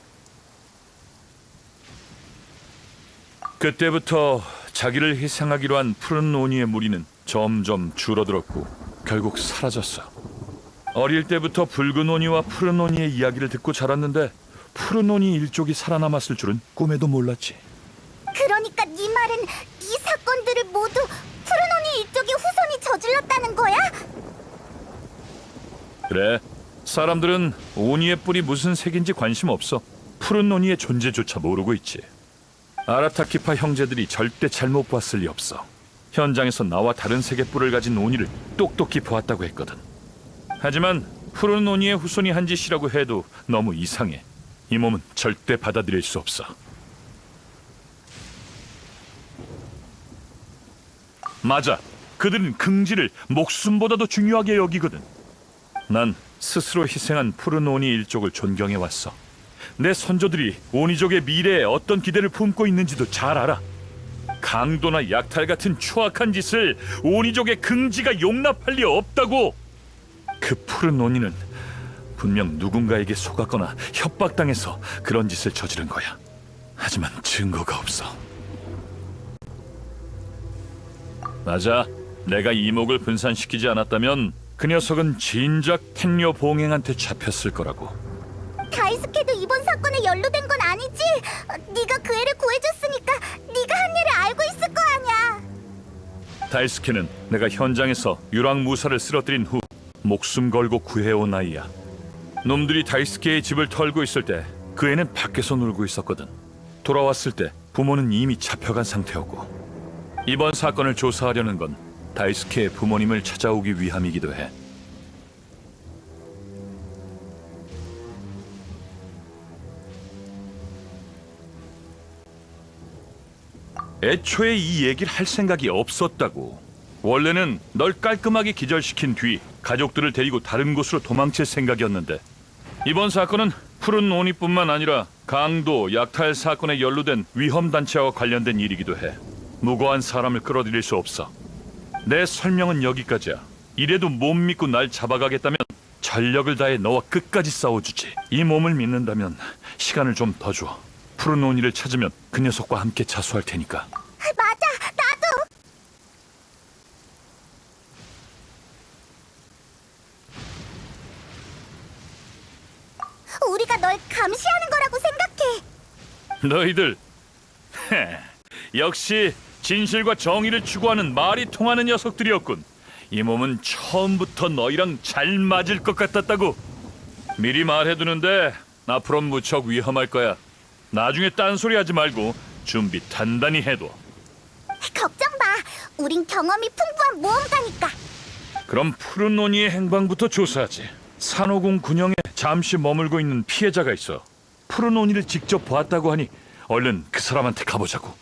그때부터 자기를 희생하기로 한 푸른 오니의 무리는 점점 줄어들었고 결국 사라졌어. 어릴 때부터 붉은 오니와 푸른 오니의 이야기를 듣고 자랐는데 푸른 오니 일족이 살아남았을 줄은 꿈에도 몰랐지. 그러니까 네 말은 이 사건들을 모두 푸른 오니 일족의 후손이 저질렀다는 거야? 그래, 사람들은 오니의 뿔이 무슨 색인지 관심 없어. 푸른 오니의 존재조차 모르고 있지. 아라타키파 형제들이 절대 잘못 봤을 리 없어. 현장에서 나와 다른 색의 뿔을 가진 오니를 똑똑히 보았다고 했거든. 하지만 푸른 오니의 후손이 한 짓이라고 해도 너무 이상해. 이 몸은 절대 받아들일 수 없어. 맞아, 그들은 긍지를 목숨보다도 중요하게 여기거든. 난 스스로 희생한 푸른 오니 일족을 존경해왔어. 내 선조들이 오니족의 미래에 어떤 기대를 품고 있는지도 잘 알아. 강도나 약탈 같은 추악한 짓을 오니족의 긍지가 용납할 리 없다고. 그 푸른 오니는 분명 누군가에게 속았거나 협박당해서 그런 짓을 저지른 거야. 하지만 증거가 없어. 맞아. 내가 이목을 분산시키지 않았다면 그 녀석은 진작 텐녀 봉행한테 잡혔을 거라고. 다이스케도 이번 사건에 연루된 건 아니지? 네가 그 애를 구해줬으니까 네가 한 일을 알고 있을 거 아니야. 다이스케는 내가 현장에서 유랑무사를 쓰러뜨린 후 목숨 걸고 구해온 아이야. 놈들이 다이스케의 집을 털고 있을 때 그 애는 밖에서 놀고 있었거든. 돌아왔을 때 부모는 이미 잡혀간 상태였고, 이번 사건을 조사하려는 건 다이스케의 부모님을 찾아오기 위함이기도 해. 애초에 이 얘기를 할 생각이 없었다고. 원래는 널 깔끔하게 기절시킨 뒤 가족들을 데리고 다른 곳으로 도망칠 생각이었는데, 이번 사건은 푸른 오니뿐만 아니라 강도, 약탈 사건에 연루된 위험단체와 관련된 일이기도 해. 무고한 사람을 끌어들일 수 없어. 내 설명은 여기까지야. 이래도 못 믿고 날 잡아가겠다면 전력을 다해 너와 끝까지 싸워주지. 이 몸을 믿는다면 시간을 좀 더 줘. 푸른 오니를 찾으면 그 녀석과 함께 자수할 테니까. 맞아, 나도. 우리가 널 감시하는 거라고 생각해. 너희들 역시 진실과 정의를 추구하는 말이 통하는 녀석들이었군. 이 몸은 처음부터 너희랑 잘 맞을 것 같았다고. 미리 말해두는데 앞으로 무척 위험할 거야. 나중에 딴소리 하지 말고 준비 단단히 해둬. 걱정 마. 우린 경험이 풍부한 모험가니까. 그럼 푸른 노니의 행방부터 조사하지. 산호궁 군영에 잠시 머물고 있는 피해자가 있어. 푸른 노니를 직접 보았다고 하니 얼른 그 사람한테 가보자고.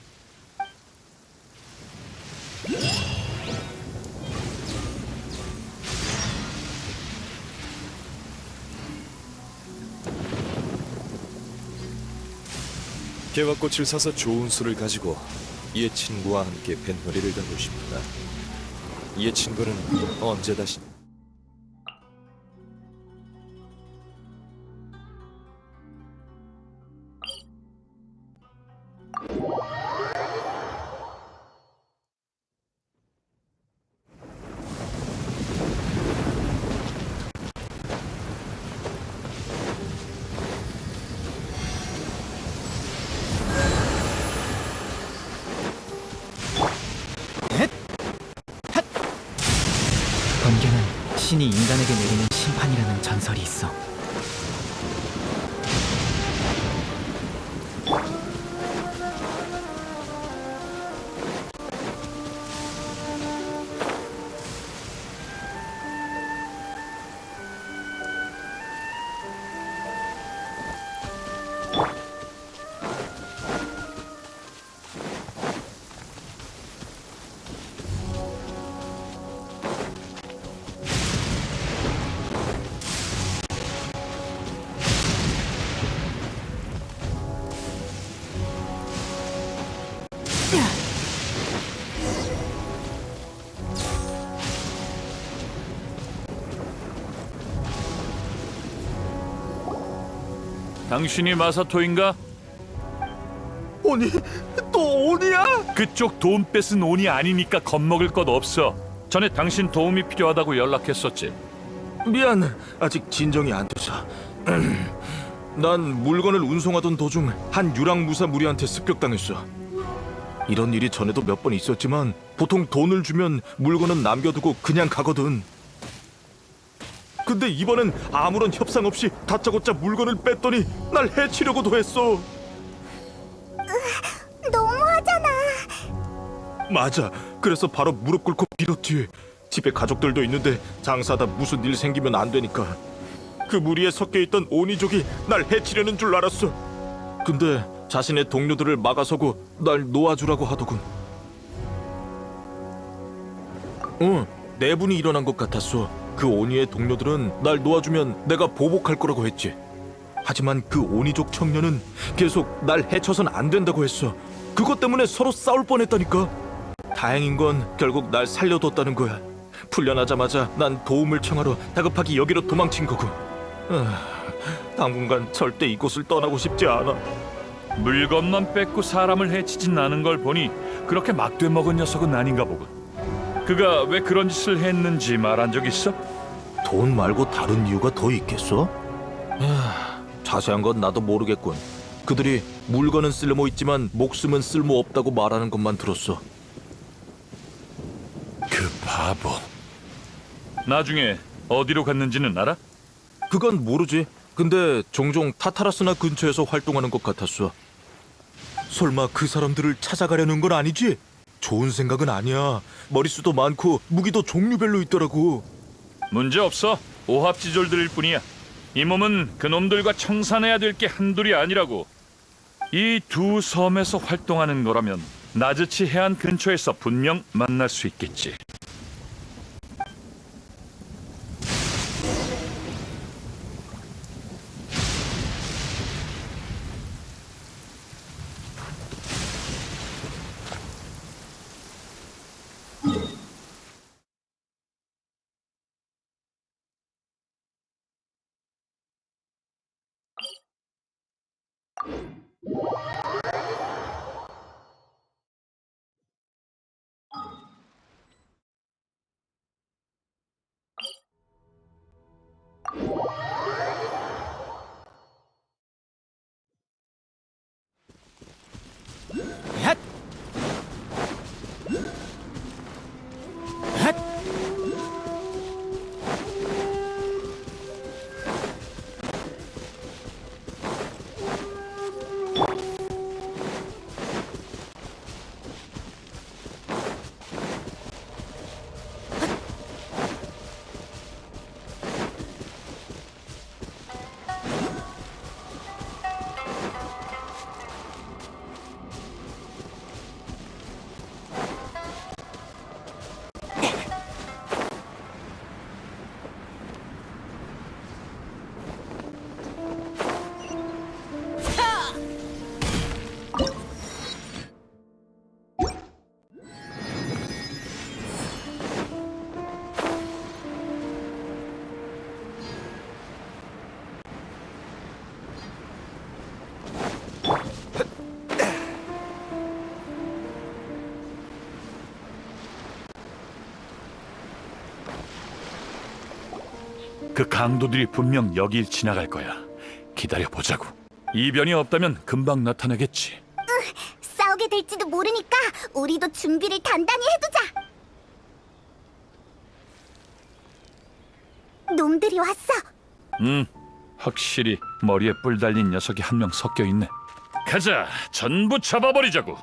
개화꽃을 사서 좋은 술을 가지고 이의 친구와 함께 뱃놀이를 가고 싶구나. 이의 친구는 언제 다시... 번개는 신이 인간에게 내리는 심판이라는 전설이 있어. 당신이 마사토인가? 오니? 또 오니야? 그쪽 돈 뺏은 온이 아니니까 겁먹을 것 없어. 전에 당신 도움이 필요하다고 연락했었지. 미안, 아직 진정이 안 돼서. 난 물건을 운송하던 도중 한 유랑무사 무리한테 습격당했어. 이런 일이 전에도 몇 번 있었지만 보통 돈을 주면 물건은 남겨두고 그냥 가거든. 근데 이번엔 아무런 협상 없이 다짜고짜 물건을 뺐더니 날 해치려고도 했어. 너무하잖아. 맞아. 그래서 바로 무릎 꿇고 빌었지. 집에 가족들도 있는데 장사하다 무슨 일 생기면 안 되니까. 그 무리에 섞여 있던 오니족이 날 해치려는 줄 알았어. 근데 자신의 동료들을 막아서고 날 놓아주라고 하더군. 내분이 일어난 것 같았어. 그 오니의 동료들은 날 놓아주면 내가 보복할 거라고 했지. 하지만 그 오니족 청년은 계속 날 해쳐선 안 된다고 했어. 그것 때문에 서로 싸울 뻔했다니까. 다행인 건 결국 날 살려뒀다는 거야. 풀려나자마자 난 도움을 청하러 다급하게 여기로 도망친 거고. 당분간 절대 이곳을 떠나고 싶지 않아. 물건만 뺏고 사람을 해치진 않은 걸 보니 그렇게 막돼 먹은 녀석은 아닌가 보군. 그가 왜 그런 짓을 했는지 말한 적 있어? 돈 말고 다른 이유가 더 있겠어? 자세한 건 나도 모르겠군. 그들이 물건은 쓸모 있지만 목숨은 쓸모 없다고 말하는 것만 들었어. 그 바보. 나중에 어디로 갔는지는 알아? 그건 모르지. 근데 종종 타타라스나 근처에서 활동하는 것 같았어. 설마 그 사람들을 찾아가려는 건 아니지? 좋은 생각은 아니야. 머릿수도 많고 무기도 종류별로 있더라고. 문제 없어. 오합지졸들일 뿐이야. 이 몸은 그놈들과 청산해야 될 게 한둘이 아니라고. 이 두 섬에서 활동하는 거라면 나즈치 해안 근처에서 분명 만날 수 있겠지. 핫! 핫! 그 강도들이 분명 여길 지나갈 거야. 기다려보자고. 이변이 없다면 금방 나타나겠지. 싸우게 될지도 모르니까 우리도 준비를 단단히 해두자. 놈들이 왔어. 확실히 머리에 뿔 달린 녀석이 한 명 섞여 있네. 가자, 전부 잡아버리자고.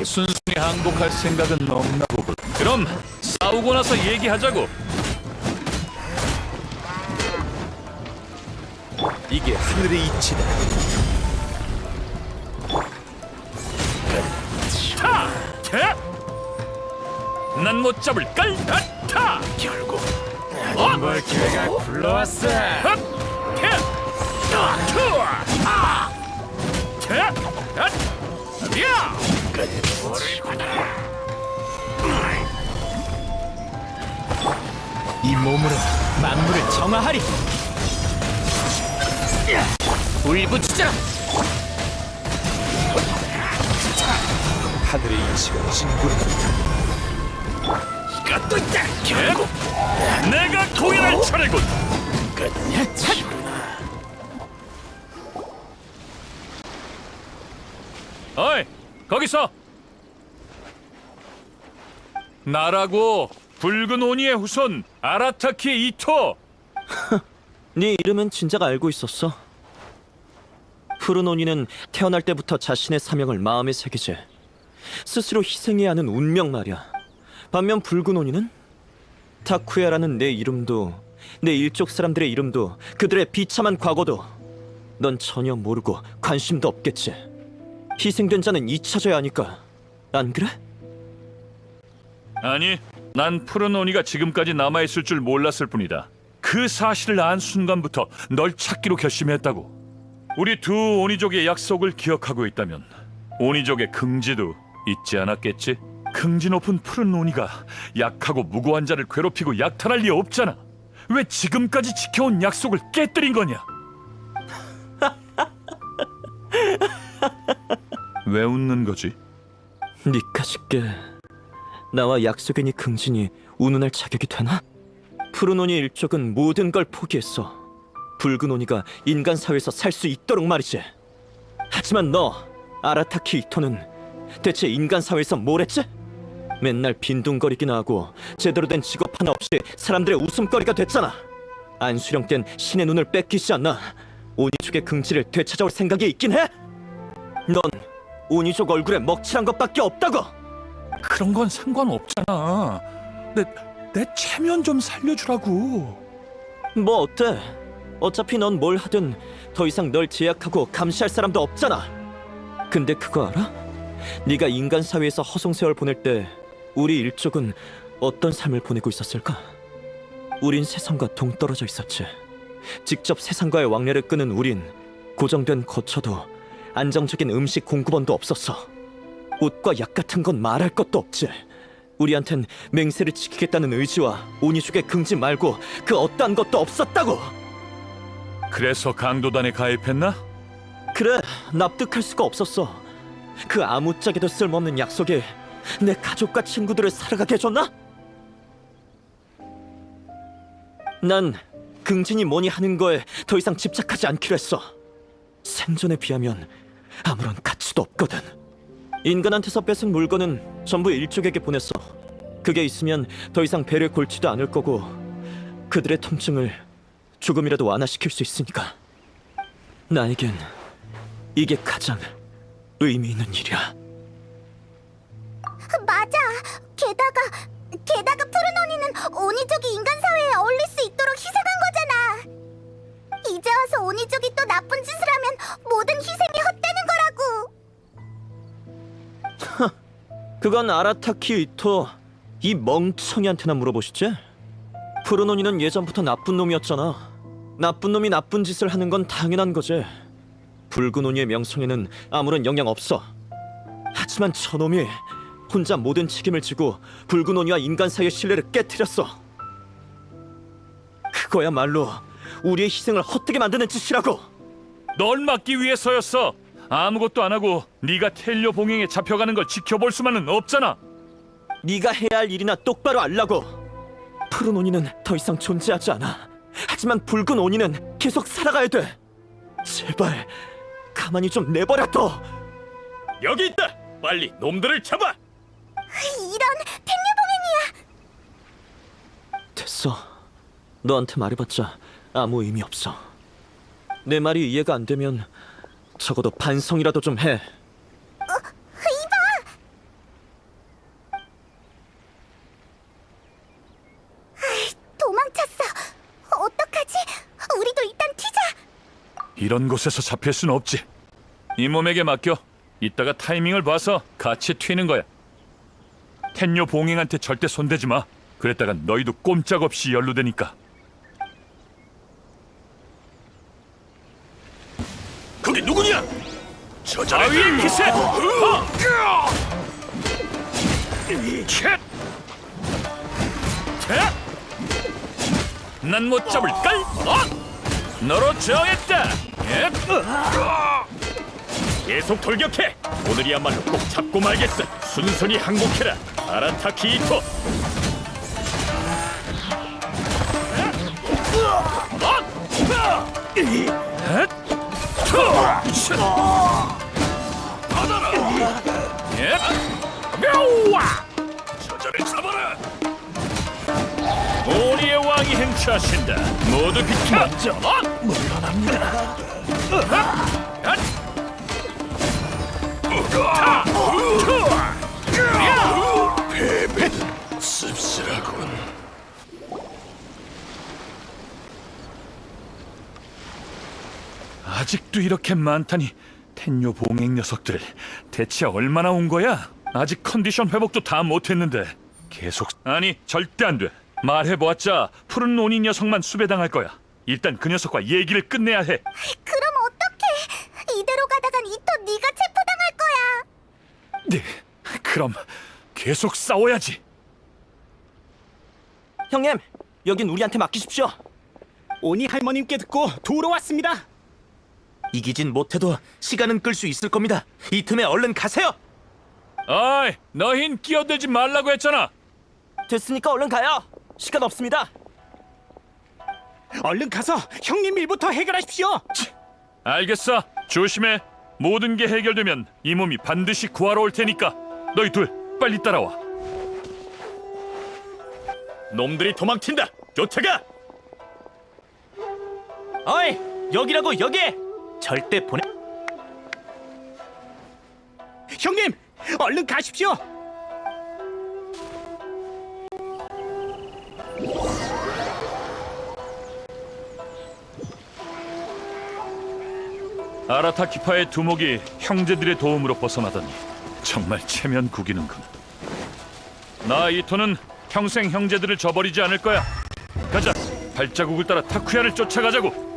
순순히 항복할 생각은 없나 보군. 그럼 싸우고 나서 얘기하자고. 이게 하늘의 이치다. 난 못 잡을 걸. 타! 결국 뭘 기회가 불러왔어. 이 몸으로 만물을 정화하리. 울부짖어라. 하늘의 이치가 진군한다. 이것도 있다. 결국 내가 공연할 차례군. 어이, 거기서! 나라고 붉은 오니의 후손 아라타키 이토. 네 이름은 진작 알고 있었어. 푸른 오니는 태어날 때부터 자신의 사명을 마음에 새기지 스스로 희생해야 하는 운명 말이야. 반면 붉은 오니는 타쿠야라는 내 이름도 내 일족 사람들의 이름도 그들의 비참한 과거도 넌 전혀 모르고 관심도 없겠지. 희생된 자는 잊혀져야 하니까. 안 그래? 아니, 난 푸른 오니가 지금까지 남아있을 줄 몰랐을 뿐이다. 그 사실을 안 순간부터 널 찾기로 결심했다고. 우리 두 오니족의 약속을 기억하고 있다면 오니족의 긍지도 잊지 않았겠지? 긍지 높은 푸른 오니가 약하고 무고한 자를 괴롭히고 약탈할 리 없잖아. 왜 지금까지 지켜온 약속을 깨뜨린 거냐? 왜 웃는 거지? 니까짓게 나와 약속이니 긍진이 운운할 자격이 되나? 푸른 오니 일족은 모든 걸 포기했어. 붉은 오니가 인간 사회에서 살 수 있도록 말이지. 하지만 너 아라타키 이토는 대체 인간 사회에서 뭘 했지? 맨날 빈둥거리기나 하고 제대로 된 직업 하나 없이 사람들의 웃음거리가 됐잖아. 안수령된 신의 눈을 뺏기지 않나 오니족의 긍지를 되찾아올 생각이 있긴 해? 넌 오니족 얼굴에 먹칠한 것밖에 없다고! 그런 건 상관없잖아. 내 체면 좀 살려주라고. 뭐 어때? 어차피 넌 뭘 하든 더 이상 널 제약하고 감시할 사람도 없잖아. 근데 그거 알아? 네가 인간 사회에서 허송세월 보낼 때 우리 일족은 어떤 삶을 보내고 있었을까? 우린 세상과 동떨어져 있었지. 직접 세상과의 왕래를 끄는 우린 고정된 거처도 안정적인 음식 공급원도 없었어. 옷과 약 같은 건 말할 것도 없지. 우리한텐 맹세를 지키겠다는 의지와 오니족의 긍지 말고 그 어떠한 것도 없었다고! 그래서 강도단에 가입했나? 그래, 납득할 수가 없었어. 그 아무짝에도 쓸모없는 약속이 내 가족과 친구들을 살아가게 해줬나? 난 긍진이 뭐니 하는 거에 더 이상 집착하지 않기로 했어. 생존에 비하면 아무런 가치도 없거든. 인간한테서 뺏은 물건은 전부 일족에게 보냈어. 그게 있으면 더 이상 배를 골지도 않을 거고 그들의 통증을 조금이라도 완화시킬 수 있으니까. 나에겐 이게 가장 의미 있는 일이야. 맞아. 게다가 푸른 오니는 오니족이 인간 사회에 어울릴 수 있도록 희생한 거잖아. 이제 와서 오니족이 또 나쁜 짓을 하면 모든 희생이 헛되는 거라고. 그건 아라타키 이토 이 멍청이한테나 물어보시지? 푸른 오니는 예전부터 나쁜 놈이었잖아. 나쁜 놈이 나쁜 짓을 하는 건 당연한 거지. 붉은 오니의 명성에는 아무런 영향 없어. 하지만 저놈이 혼자 모든 책임을 지고 붉은 오니와 인간 사이의 신뢰를 깨트렸어. 그거야말로 우리의 희생을 헛되게 만드는 짓이라고. 널 막기 위해서였어. 아무것도 안 하고 네가 텔료 봉행에 잡혀가는 걸 지켜볼 수만은 없잖아. 네가 해야 할 일이나 똑바로 알라고. 푸른 오니는 더 이상 존재하지 않아. 하지만 붉은 오니는 계속 살아가야 돼. 제발 가만히 좀 내버려둬. 여기 있다. 빨리 놈들을 잡아. 이런 탱류봉행이야. 됐어. 너한테 말해봤자 아무 의미 없어. 내 말이 이해가 안 되면 적어도 반성이라도 좀 해. 도망쳤어. 어떡하지? 우리도 일단 튀자. 이런 곳에서 잡힐 순 없지. 이 몸에게 맡겨. 이따가 타이밍을 봐서 같이 튀는 거야. 텐요 봉행한테 절대 손대지 마. 그랬다가 너희도 꼼짝없이 연루되니까. 거기 누구냐? 저자의 기세! 난 못 잡을걸? 너로 정했다! 계속 돌격해! 오늘이야말로 꼭 잡고 말겠어! 순순히 항복해라! 아라타키 이토! 저자를 잡아라! 오리의 왕이 행차하신다. 모두 비켜! 먼저 물러납니다. 패배는 씁쓸하군. 아직도 이렇게 많다니. 텐요 봉행 녀석들 대체 얼마나 온 거야? 아직 컨디션 회복도 다 못했는데 계속. 아니 절대 안 돼. 말해보았자 푸른 오니 녀석만 수배당할 거야. 일단 그 녀석과 얘기를 끝내야 해. 그럼 어떡해? 그럼 계속 싸워야지. 형님, 여긴 우리한테 맡기십시오. 오니 할머님께 듣고 도우러 왔습니다. 이기진 못해도 시간은 끌 수 있을 겁니다. 이 틈에 얼른 가세요. 어이, 너흰 끼어들지 말라고 했잖아. 됐으니까 얼른 가요. 시간 없습니다. 얼른 가서 형님 일부터 해결하십시오. 알겠어. 조심해. 모든 게 해결되면 이 몸이 반드시 구하러 올 테니까 너희 둘 빨리 따라와. 놈들이 도망친다. 쫓아가. 어이, 여기라고, 여기. 절대 보내. 형님, 얼른 가십시오. 아라타키파의 두목이 형제들의 도움으로 벗어나다니 정말 체면 구기는군. 나 이토는 평생 형제들을 저버리지 않을 거야. 가자. 발자국을 따라 타쿠야를 쫓아가자고.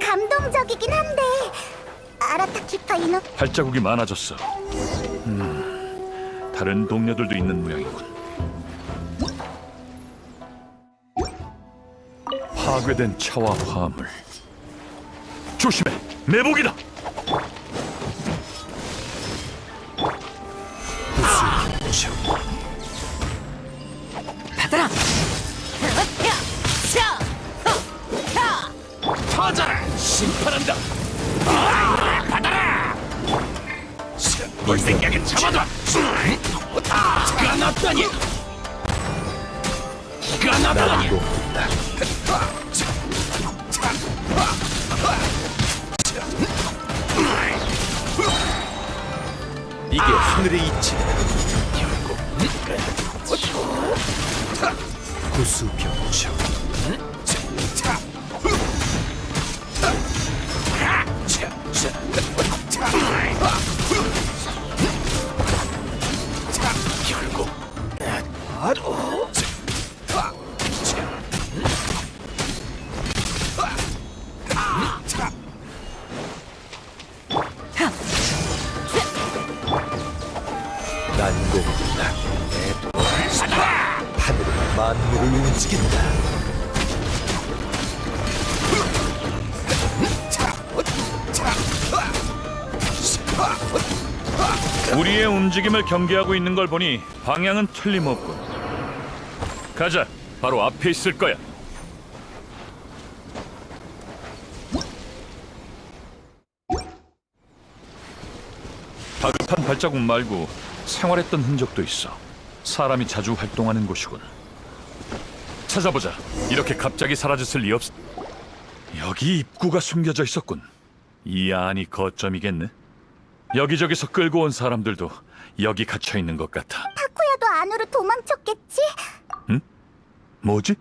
감동적이긴 한데 아라타키파 인어 발자국이 많아졌어. 다른 동료들도 있는 모양이군. 파괴된 차와 화물. 조심해. 매복이다. 받아라. 터져라. 심판한다. 받아라. 볼 생각은 잡아둬. 기가 났다니. 기가 났다니. 이게 하늘의 이치다. 결국 구수병청. 결국 난공불락 내 도를 하늘은 만물을 움직인다. 우리의 움직임을 경계하고 있는 걸 보니 방향은 틀림없군. 가자. 바로 앞에 있을 거야. 다급한 발자국 말고 생활했던 흔적도 있어. 사람이 자주 활동하는 곳이군. 찾아보자. 이렇게 갑자기 사라졌을 리 없... 여기 입구가 숨겨져 있었군. 이 안이 거점이겠네. 여기저기서 끌고 온 사람들도 여기 갇혀 있는 것 같아. 타쿠야도 안으로 도망쳤겠지? 뭐지?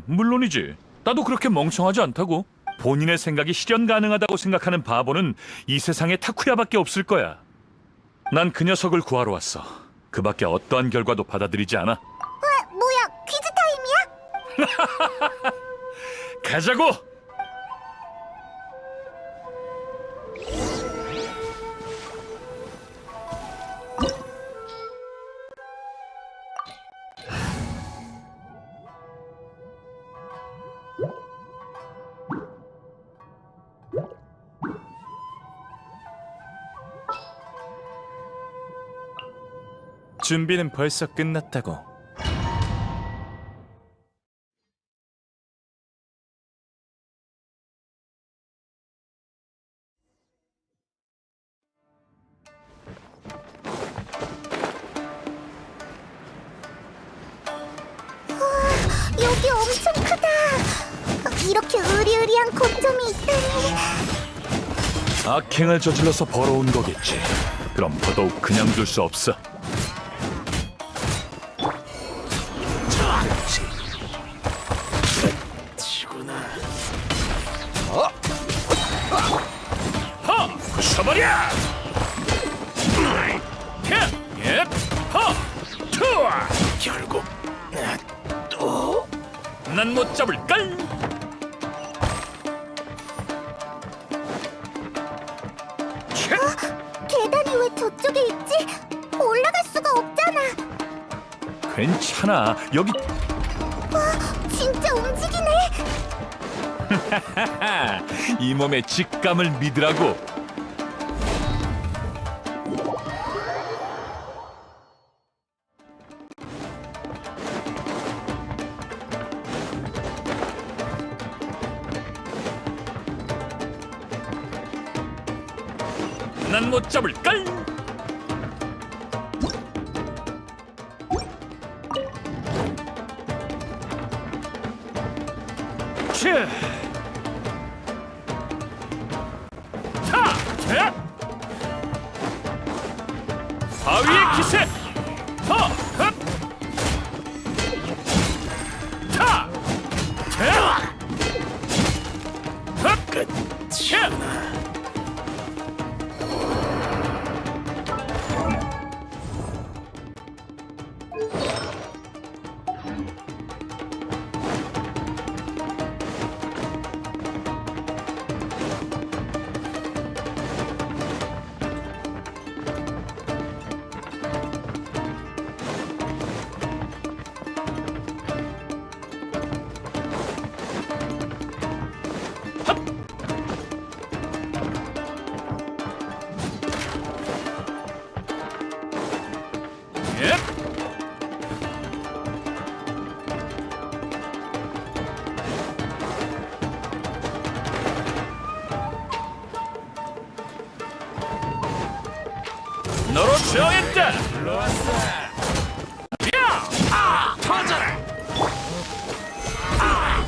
물론이지. 나도 그렇게 멍청하지 않다고. 본인의 생각이 실현 가능하다고 생각하는 바보는 이 세상에 타쿠야밖에 없을 거야. 난 그 녀석을 구하러 왔어. 그 밖에 어떠한 결과도 받아들이지 않아. 뭐야, 퀴즈 타임이야? 가자고! 준비는 벌써 끝났다고. 여기 엄청 크다. 이렇게 으리으리한 거점이 있다니. 악행을 저질러서 벌어온 거겠지. 그럼 더더욱 그냥 둘 수 없어. 부숴버려! 예, 투아! 결국 또 난 못 잡을걸? 계단이 괜찮아. 여기 진짜 움직이네. 이 몸의 직감을 믿으라고. 난 못 잡을걸. 치. 타! 자! 바위의 기세! 허! 흡! 타! 자! 흡! 끝! 차! 예! 너로 정했다. 불러왔어. 야! 아! 터져라. 아!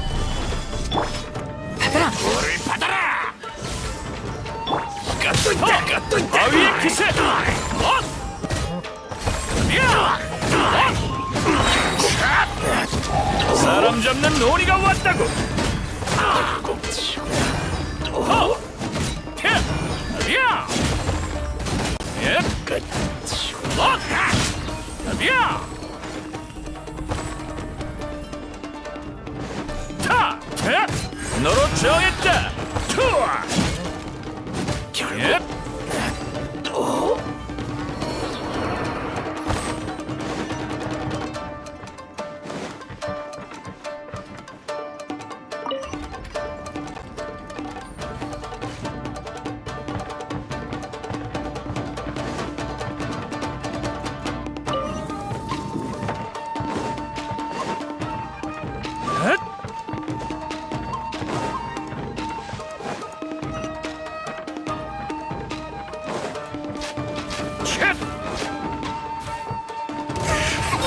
받아라. 불을 받아라. 까ตุ้다 까ตุ้다. 바위의 기세. 사람 잡는 논이가 왔다고. 야! 예! 끝. 야! 타! 예! 너로 정했다. 투어! 예!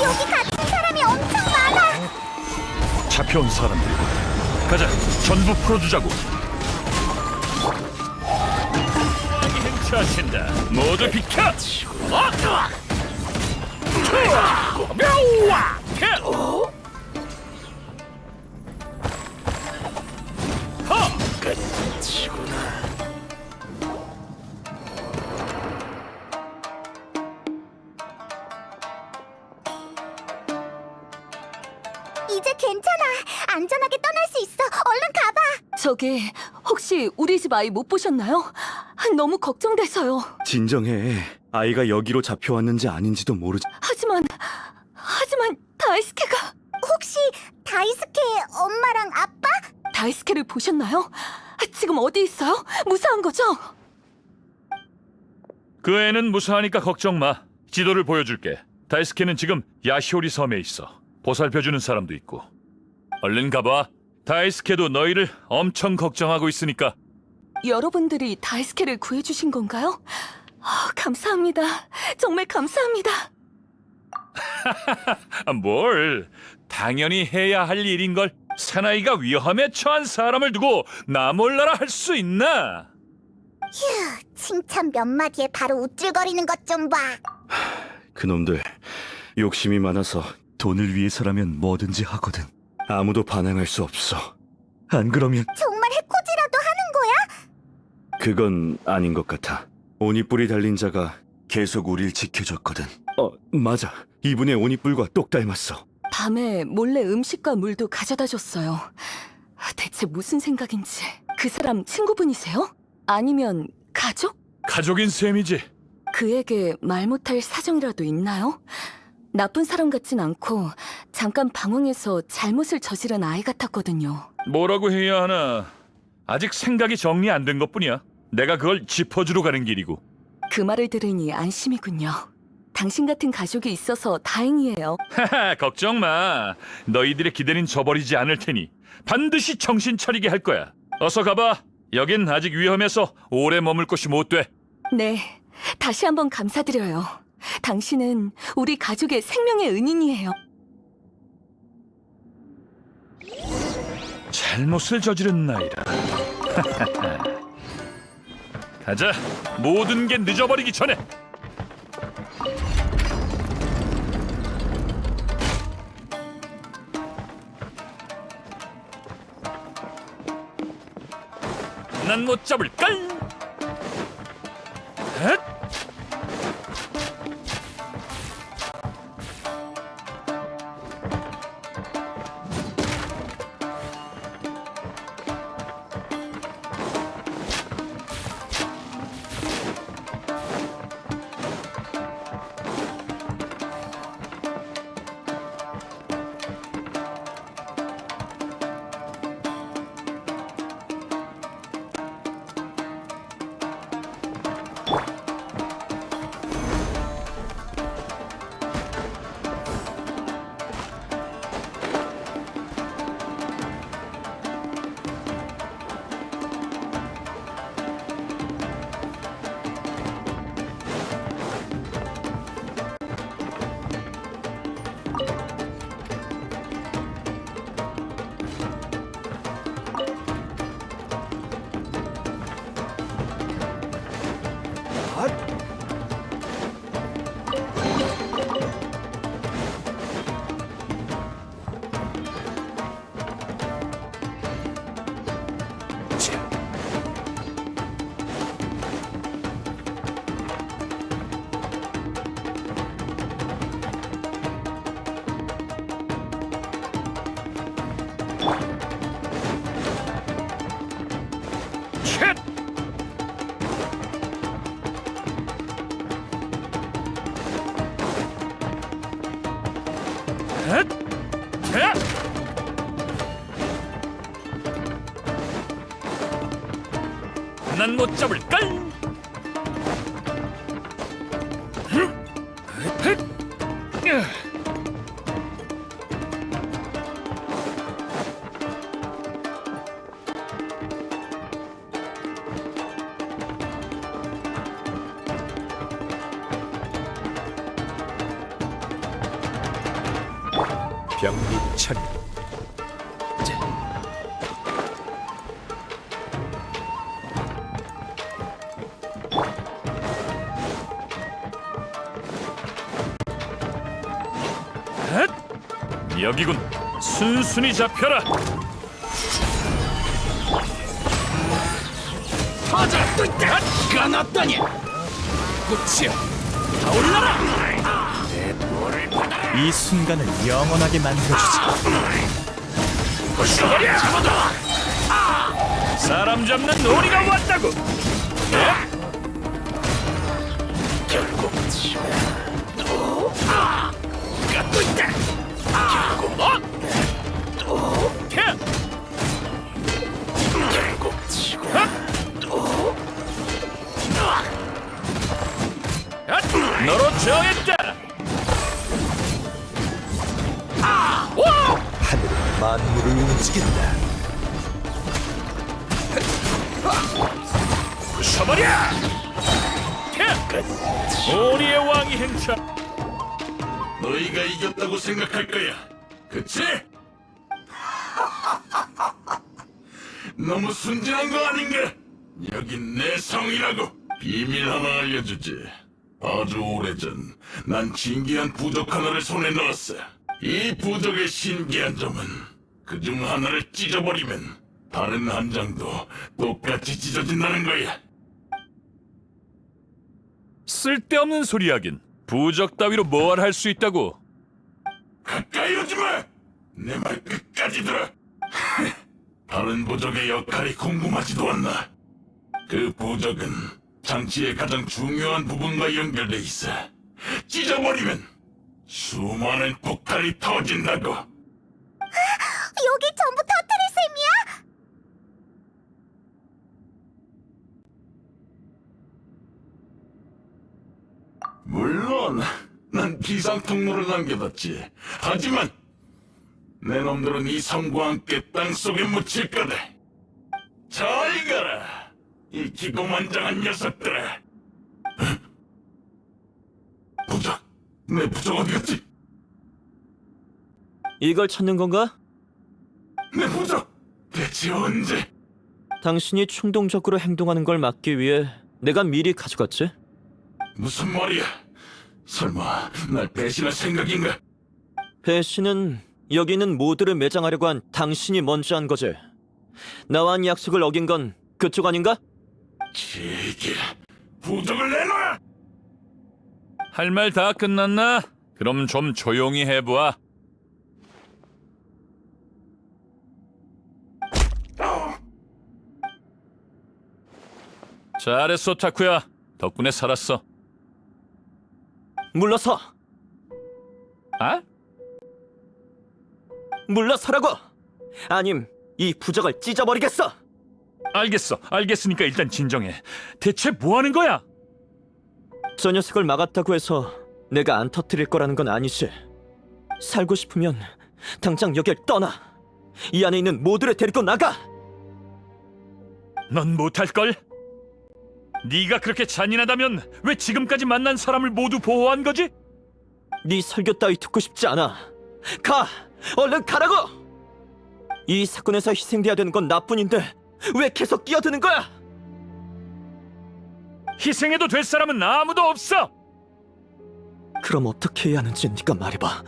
여기 같은 사람이 엄청 많아. 잡혀온 사람들. 가자. 전부 풀어주자고. 행차하신다. 모두 비켜. 묘와. 끝이구나. 이제 괜찮아. 안전하게 떠날 수 있어. 얼른 가봐. 저기 혹시 우리 집 아이 못 보셨나요? 너무 걱정돼서요. 진정해. 아이가 여기로 잡혀왔는지 아닌지도 모르지. 하지만 다이스케가 혹시 다이스케의 엄마랑 아빠? 다이스케를 보셨나요? 지금 어디 있어요? 무사한 거죠? 그 애는 무사하니까 걱정 마. 지도를 보여줄게. 다이스케는 지금 야시오리 섬에 있어. 보살펴주는 사람도 있고. 얼른 가봐. 다이스케도 너희를 엄청 걱정하고 있으니까. 여러분들이 다이스케를 구해주신 건가요? 감사합니다. 정말 감사합니다. 뭘? 당연히 해야 할 일인걸. 사나이가 위험에 처한 사람을 두고 나 몰라라 할 수 있나? 칭찬 몇 마디에 바로 우쭐거리는 것 좀 봐. 그놈들 욕심이 많아서 돈을 위해서라면 뭐든지 하거든. 아무도 반항할 수 없어. 안 그러면 정말 해코지라도 하는 거야? 그건 아닌 것 같아. 오니뿔이 달린 자가 계속 우릴 지켜줬거든. 맞아. 이분의 오니뿔과 똑 닮았어. 밤에 몰래 음식과 물도 가져다 줬어요. 대체 무슨 생각인지. 그 사람 친구분이세요? 아니면 가족? 가족인 셈이지. 그에게 말 못할 사정이라도 있나요? 나쁜 사람 같진 않고 잠깐 방황해서 잘못을 저지른 아이 같았거든요. 뭐라고 해야 하나? 아직 생각이 정리 안 된 것뿐이야. 내가 그걸 짚어주러 가는 길이고. 그 말을 들으니 안심이군요. 당신 같은 가족이 있어서 다행이에요. 하하, 걱정 마. 너희들의 기대는 저버리지 않을 테니 반드시 정신 차리게 할 거야. 어서 가봐. 여긴 아직 위험해서 오래 머물 곳이 못 돼. 네, 다시 한번 감사드려요. 당신은 우리 가족의 생명의 은인이에요. 잘못을 저지른 나이라. 가자. 모든 게 늦어버리기 전에. 난 못 잡을걸. 헷! 쳇! 헷! 헷! 난 못 잡을걸. 헷! 병리천. 헷! 여기군. 순순히 잡혀라. 터져! 까놨더니 꽃이여 타올라라! 이 순간을 영원하게 만들어주지. 사람 잡는 놀이가 왔다고. 결국 갖고 있다. 결국 너로 정했다. 하늘은 만물을 움직인다. 부숴버려! 오리의 왕이 행차. 너희가 이겼다고 생각할 거야. 그치? 너무 순진한 거 아닌가? 여긴 내 성이라고. 비밀 하나 알려주지. 아주 오래전 난 신기한 부적 하나를 손에 넣었어. 이 부적의 신기한 점은 그중 하나를 찢어버리면 다른 한 장도 똑같이 찢어진다는 거야. 쓸데없는 소리 하긴. 부적 따위로 뭘 할 수 있다고. 가까이 오지 마! 내 말 끝까지 들어! 다른 부적의 역할이 궁금하지도 않나? 그 부적은 장치의 가장 중요한 부분과 연결돼 있어. 찢어버리면 수많은 폭탄이 터진다고. 여기 전부 터뜨릴 셈이야? 물론 난 비상 통로를 남겨뒀지. 하지만 내 놈들은 이 섬과 함께 땅속에 묻힐 거다. 잘 가라, 이 기고만장한 녀석들아. 부적, 내 부적 어디 갔지? 이걸 찾는 건가? 내 부적 대체 언제? 당신이 충동적으로 행동하는 걸 막기 위해 내가 미리 가져갔지? 무슨 말이야? 설마 날 배신할 생각인가? 배신은 여기 있는 모두를 매장하려고 한 당신이 먼저 한 거지. 나와 한 약속을 어긴 건 그쪽 아닌가? 제게 부적을 내놔! 할 말 다 끝났나? 그럼 좀 조용히 해보아. 잘했어, 타쿠야. 덕분에 살았어. 물러서! 아? 물러서라고! 아님 이 부적을 찢어버리겠어! 알겠어. 알겠으니까 일단 진정해. 대체 뭐 하는 거야? 저 녀석을 막았다고 해서 내가 안 터뜨릴 거라는 건 아니지. 살고 싶으면 당장 여길 떠나. 이 안에 있는 모두를 데리고 나가! 넌 못할걸? 네가 그렇게 잔인하다면 왜 지금까지 만난 사람을 모두 보호한 거지? 네 설교 따위 듣고 싶지 않아. 가! 얼른 가라고! 이 사건에서 희생돼야 되는 건 나뿐인데 왜 계속 끼어드는 거야? 희생해도 될 사람은 아무도 없어! 그럼 어떻게 해야 하는지 네가 말해봐.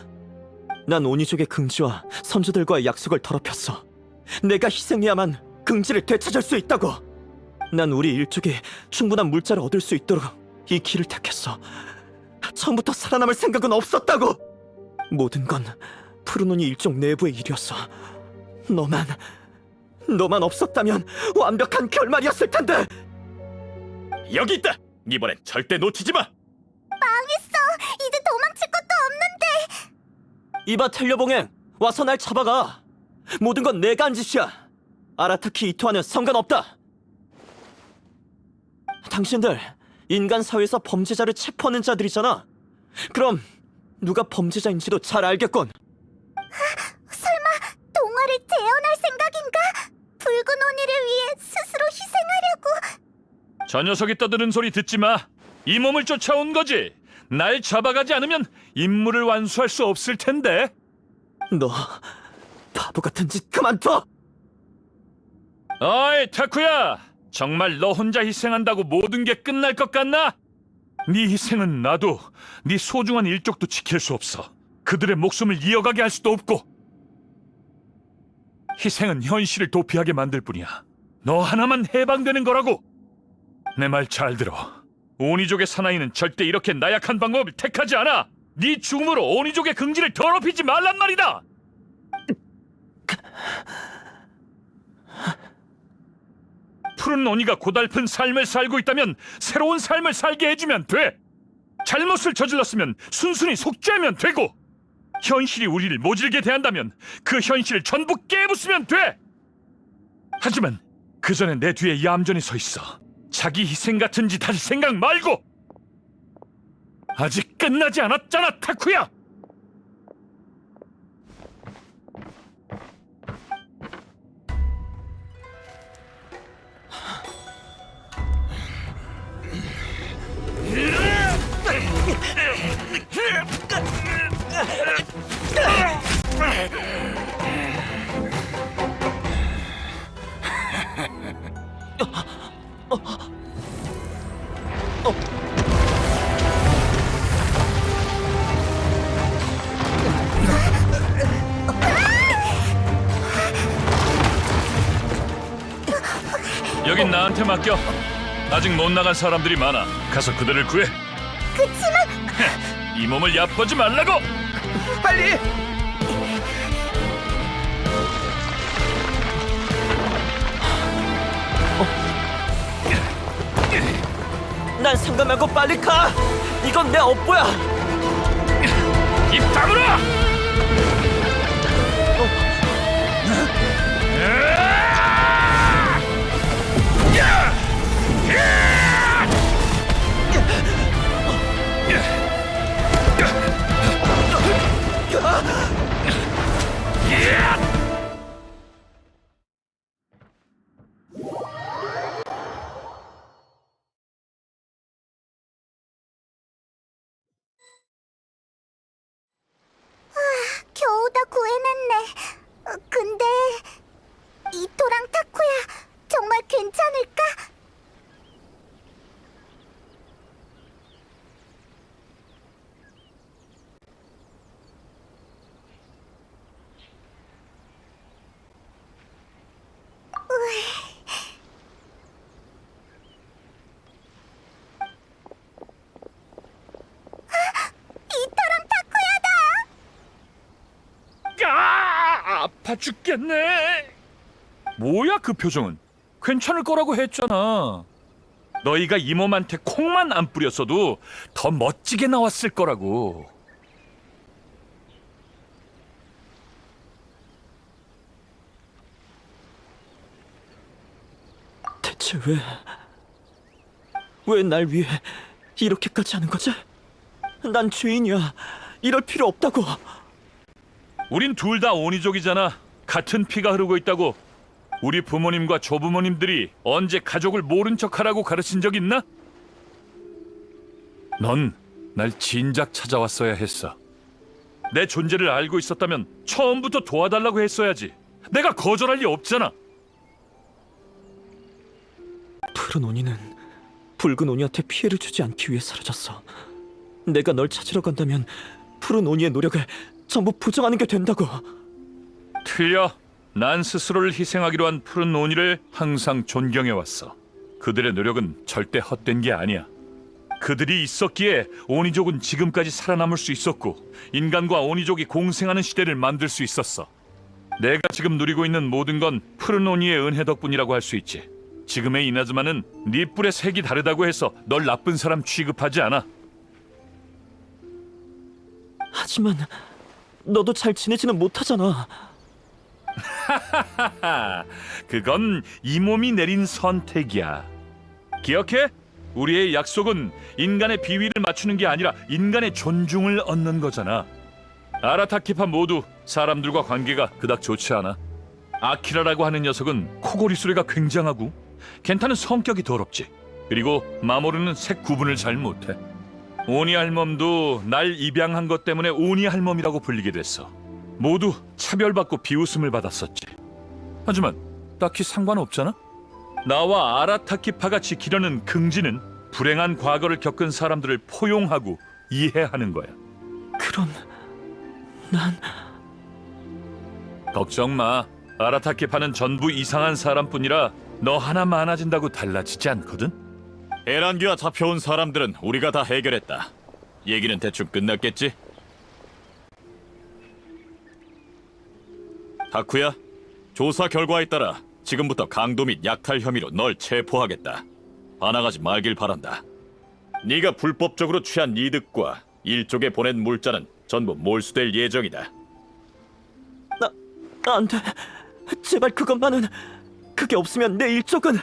난 오니족의 긍지와 선조들과의 약속을 더럽혔어. 내가 희생해야만 긍지를 되찾을 수 있다고. 난 우리 일족이 충분한 물자를 얻을 수 있도록 이 길을 택했어. 처음부터 살아남을 생각은 없었다고. 모든 건 푸르노니 일족 내부의 일이었어. 너만 없었다면 완벽한 결말이었을 텐데. 여기 있다! 이번엔 절대 놓치지 마! 망했어. 이제 도망칠 것도 없는데. 이봐 텔려봉행, 와서 날 잡아가. 모든 건 내가 한 짓이야. 아라타키 이토와는 상관없다. 당신들 인간 사회에서 범죄자를 체포하는 자들이잖아. 그럼 누가 범죄자인지도 잘 알겠군. 설마 동화를 재현할 생각인가? 붉은 오니를 위해 스스로 희생하려고. 저 녀석이 떠드는 소리 듣지 마. 이 몸을 쫓아온 거지. 날 잡아가지 않으면 임무를 완수할 수 없을 텐데. 너 바보 같은 짓 그만둬. 어이 타쿠야, 정말 너 혼자 희생한다고 모든 게 끝날 것 같나? 네 희생은 나도 네 소중한 일족도 지킬 수 없어. 그들의 목숨을 이어가게 할 수도 없고. 희생은 현실을 도피하게 만들 뿐이야. 너 하나만 해방되는 거라고. 내 말 잘 들어. 오니족의 사나이는 절대 이렇게 나약한 방법을 택하지 않아. 네 죽음으로 오니족의 긍지를 더럽히지 말란 말이다. 푸른 오니가 고달픈 삶을 살고 있다면 새로운 삶을 살게 해주면 돼. 잘못을 저질렀으면 순순히 속죄하면 되고, 현실이 우리를 모질게 대한다면 그 현실을 전부 깨부수면 돼. 하지만 그 전에 내 뒤에 얌전히 서 있어. 자기 희생 같은 짓 할 생각 말고. 아직 끝나지 않았잖아, 타쿠야. 여긴 나한테 맡겨. 아직 못 나간 사람들이 많아. 가서 그들을 구해. 그치만 이 몸을 얕보지 말라고. 빨리! 난 상관 말고 빨리 가! 이건 내 업보야! 다물어! 겨우 다 구해냈네. 근데 이토랑 타쿠야 정말 괜찮을까? 이토랑 타쿠야다. 아파 죽겠네. 뭐야 그 표정은? 괜찮을 거라고 했잖아. 너희가 이 몸한테 콩만 안 뿌렸어도 더 멋지게 나왔을 거라고. 대체 왜 날 위해 이렇게까지 하는 거지? 난 죄인이야. 이럴 필요 없다고. 우린 둘 다 오니족이잖아. 같은 피가 흐르고 있다고. 우리 부모님과 조부모님들이 언제 가족을 모른 척하라고 가르친 적 있나? 넌 날 진작 찾아왔어야 했어. 내 존재를 알고 있었다면 처음부터 도와달라고 했어야지. 내가 거절할 리 없잖아. 푸른 오니는 붉은 오니한테 피해를 주지 않기 위해 사라졌어. 내가 널 찾으러 간다면 푸른 오니의 노력을 전부 부정하는 게 된다고. 틀려. 난 스스로를 희생하기로 한 푸른 오니를 항상 존경해왔어. 그들의 노력은 절대 헛된 게 아니야. 그들이 있었기에 오니족은 지금까지 살아남을 수 있었고 인간과 오니족이 공생하는 시대를 만들 수 있었어. 내가 지금 누리고 있는 모든 건 푸른 오니의 은혜 덕분이라고 할 수 있지. 지금의 이나즈마는 네 뿔의 색이 다르다고 해서 널 나쁜 사람 취급하지 않아. 하지만 너도 잘 지내지는 못하잖아. 그건 이 몸이 내린 선택이야. 기억해? 우리의 약속은 인간의 비위를 맞추는 게 아니라 인간의 존중을 얻는 거잖아. 아라타키파 모두 사람들과 관계가 그닥 좋지 않아. 아키라라고 하는 녀석은 코골이 소리가 굉장하고 켄타는 성격이 더럽지. 그리고 마모루는 색 구분을 잘 못해. 오니 할멈도 날 입양한 것 때문에 오니 할멈이라고 불리게 됐어. 모두 차별받고 비웃음을 받았었지. 하지만 딱히 상관없잖아. 나와 아라타키파가 지키려는 긍지는 불행한 과거를 겪은 사람들을 포용하고 이해하는 거야. 그럼 난... 걱정 마. 아라타키파는 전부 이상한 사람뿐이라 너 하나 많아진다고 달라지지 않거든. 에란기와 잡혀온 사람들은 우리가 다 해결했다. 얘기는 대충 끝났겠지? 타쿠야, 조사 결과에 따라 지금부터 강도 및 약탈 혐의로 널 체포하겠다. 반항하지 말길 바란다. 네가 불법적으로 취한 이득과 일족에 보낸 물자는 전부 몰수될 예정이다. 안 돼. 제발 그것만은... 그게 없으면 내 일족은...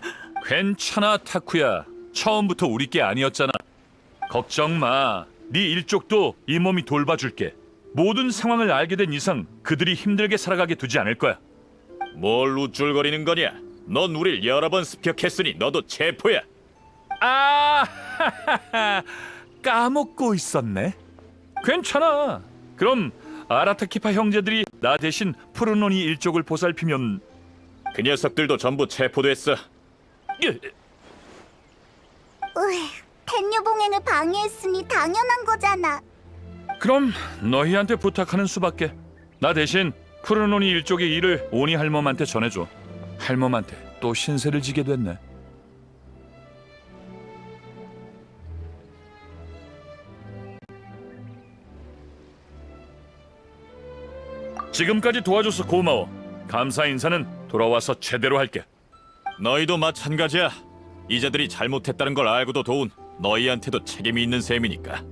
괜찮아 타쿠야. 처음부터 우리 게 아니었잖아. 걱정 마. 네 일족도 이 몸이 돌봐줄게. 모든 상황을 알게 된 이상 그들이 힘들게 살아가게 두지 않을 거야. 뭘 우쭐거리는 거냐? 넌 우릴 여러 번 습격했으니 너도 체포야. 아, 까먹고 있었네. 괜찮아. 그럼 아라타키파 형제들이 나 대신 푸르노니 일족을 보살피면... 그 녀석들도 전부 체포됐어. 텐류 봉행을 방해했으니 당연한 거잖아. 그럼 너희한테 부탁하는 수밖에. 나 대신 푸르노니 일족의 일을 오니 할멈한테 전해줘. 할멈한테 또 신세를 지게 됐네. 지금까지 도와줘서 고마워. 감사 인사는 돌아와서 제대로 할게. 너희도 마찬가지야. 이자들이 잘못했다는 걸 알고도 도운 너희한테도 책임이 있는 셈이니까.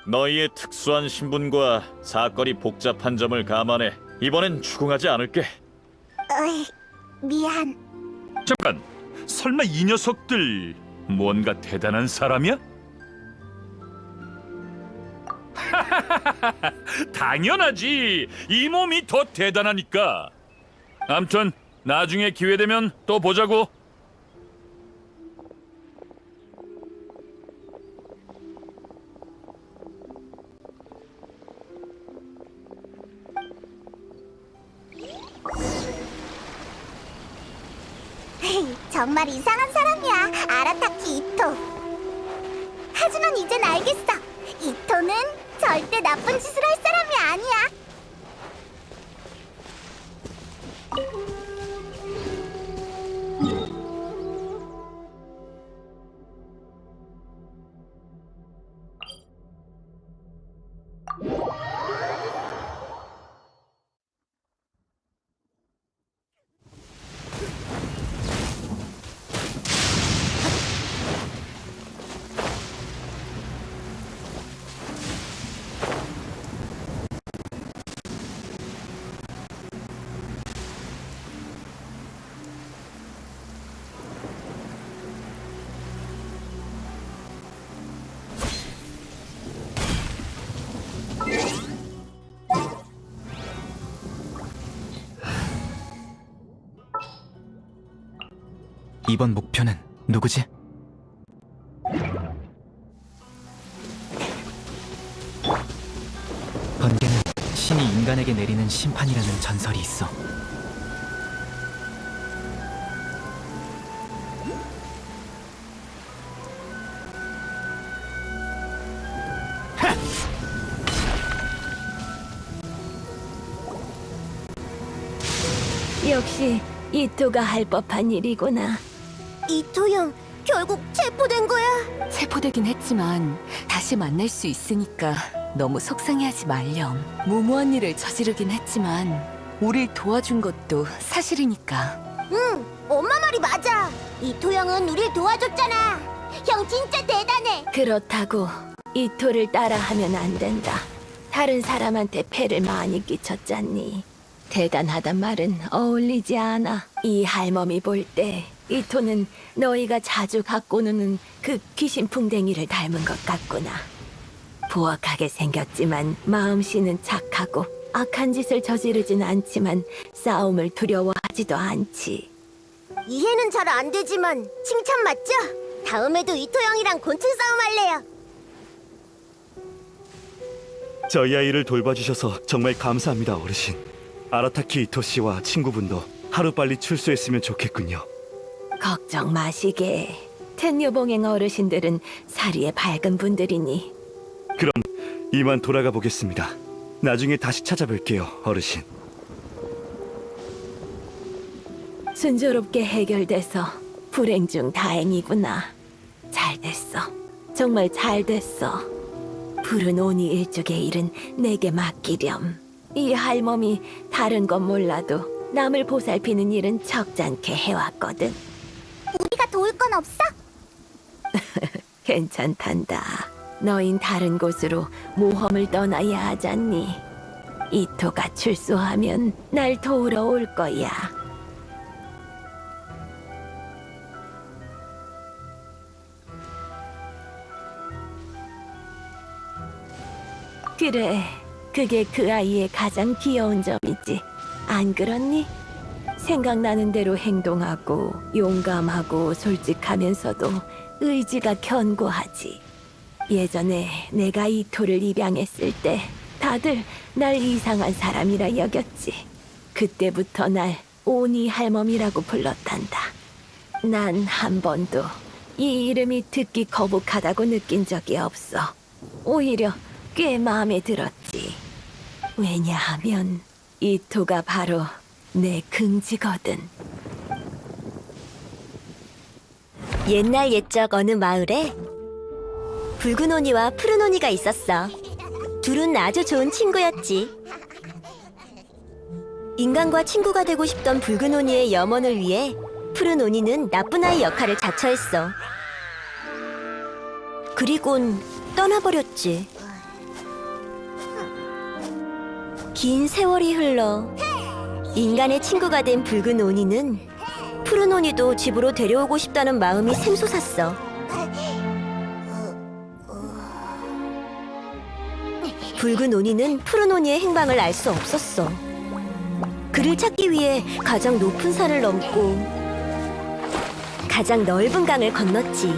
너희의 특수한 신분과 사건이 복잡한 점을 감안해 이번엔 추궁하지 않을게. 어이, 미안. 잠깐, 설마 이 녀석들 뭔가 대단한 사람이야? 당연하지. 이 몸이 더 대단하니까. 암튼 나중에 기회 되면 또 보자고. 정말 이상한 사람이야, 아라타키 이토. 하지만 이젠 알겠어. 이토는 절대 나쁜 짓을 할 사람이 아니야. 이번 목표는 누구지? 번개는 신이 인간에게 내리는 심판이라는 전설이 있어. 역시 이토가 할 법한 일이구나. 이토 형, 결국 체포된 거야? 체포되긴 했지만 다시 만날 수 있으니까 너무 속상해하지 말렴. 무모한 일을 저지르긴 했지만 우릴 도와준 것도 사실이니까. 응, 엄마 말이 맞아. 이토 형은 우릴 도와줬잖아. 형 진짜 대단해. 그렇다고 이토를 따라하면 안 된다. 다른 사람한테 폐를 많이 끼쳤잖니. 대단하단 말은 어울리지 않아. 이 할멈이 볼 때 이토는 너희가 자주 갖고 노는 그 귀신풍뎅이를 닮은 것 같구나. 부악하게 생겼지만 마음씨는 착하고 악한 짓을 저지르진 않지만 싸움을 두려워하지도 않지. 이해는 잘 안 되지만 칭찬 맞죠? 다음에도 이토 형이랑 곤충 싸움 할래요. 저희 아이를 돌봐주셔서 정말 감사합니다, 어르신. 아라타키 이토 씨와 친구분도 하루빨리 출소했으면 좋겠군요. 걱정 마시게. 텐요봉행 어르신들은 사리에 밝은 분들이니. 그럼 이만 돌아가 보겠습니다. 나중에 다시 찾아뵐게요, 어르신. 순조롭게 해결돼서 불행 중 다행이구나. 잘 됐어. 정말 잘 됐어. 푸른 오니 일족의 일은 내게 맡기렴. 이 할멈이 다른 건 몰라도 남을 보살피는 일은 적잖게 해왔거든. 우리가 도울 건 없어? 괜찮단다. 너흰 다른 곳으로 모험을 떠나야 하잖니. 이토가 출소하면 날 도우러 올 거야. 그래, 그게 그 아이의 가장 귀여운 점이지. 안 그렇니? 생각나는 대로 행동하고 용감하고 솔직하면서도 의지가 견고하지. 예전에 내가 이토를 입양했을 때 다들 날 이상한 사람이라 여겼지. 그때부터 날 오니 할멈이라고 불렀단다. 난 한 번도 이 이름이 듣기 거북하다고 느낀 적이 없어. 오히려 꽤 마음에 들었지. 왜냐하면 이토가 바로 내 긍지거든. 옛날 옛적 어느 마을에 붉은 오니와 푸른 오니가 있었어. 둘은 아주 좋은 친구였지. 인간과 친구가 되고 싶던 붉은 오니의 염원을 위해 푸른 오니는 나쁜 아이 역할을 자처했어. 그리곤 떠나버렸지. 긴 세월이 흘러 인간의 친구가 된 붉은 오니는 푸른 오니도 집으로 데려오고 싶다는 마음이 샘솟았어. 붉은 오니는 푸른 오니의 행방을 알 수 없었어. 그를 찾기 위해 가장 높은 산을 넘고 가장 넓은 강을 건넜지.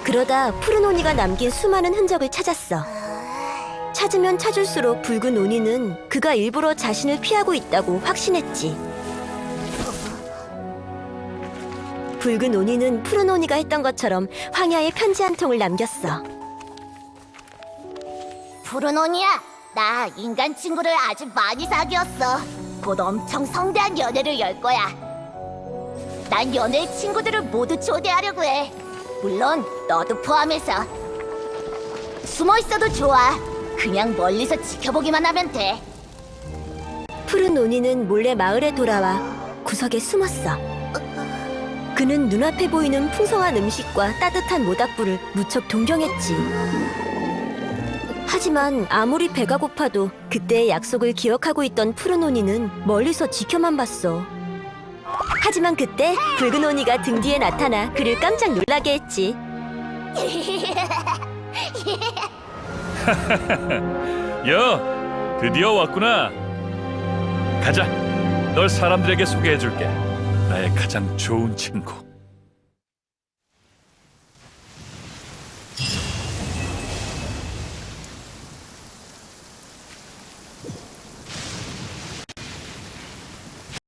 그러다 푸른 오니가 남긴 수많은 흔적을 찾았어. 찾으면 찾을수록 붉은 오니는 그가 일부러 자신을 피하고 있다고 확신했지. 붉은 오니는 푸른 오니가 했던 것처럼 황야에 편지 한 통을 남겼어. 푸른 오니야, 나 인간 친구를 아주 많이 사귀었어. 곧 엄청 성대한 연애를 열 거야. 난 연애 친구들을 모두 초대하려고 해. 물론 너도 포함해서. 숨어 있어도 좋아. 그냥 멀리서 지켜보기만 하면 돼. 푸른 오니는 몰래 마을에 돌아와 구석에 숨었어. 그는 눈앞에 보이는 풍성한 음식과 따뜻한 모닥불을 무척 동경했지. 하지만 아무리 배가 고파도 그때의 약속을 기억하고 있던 푸른 오니는 멀리서 지켜만 봤어. 하지만 그때 붉은 오니가 등 뒤에 나타나 그를 깜짝 놀라게 했지. 야, 드디어 왔구나. 가자. 널 사람들에게 소개해줄게. 나의 가장 좋은 친구.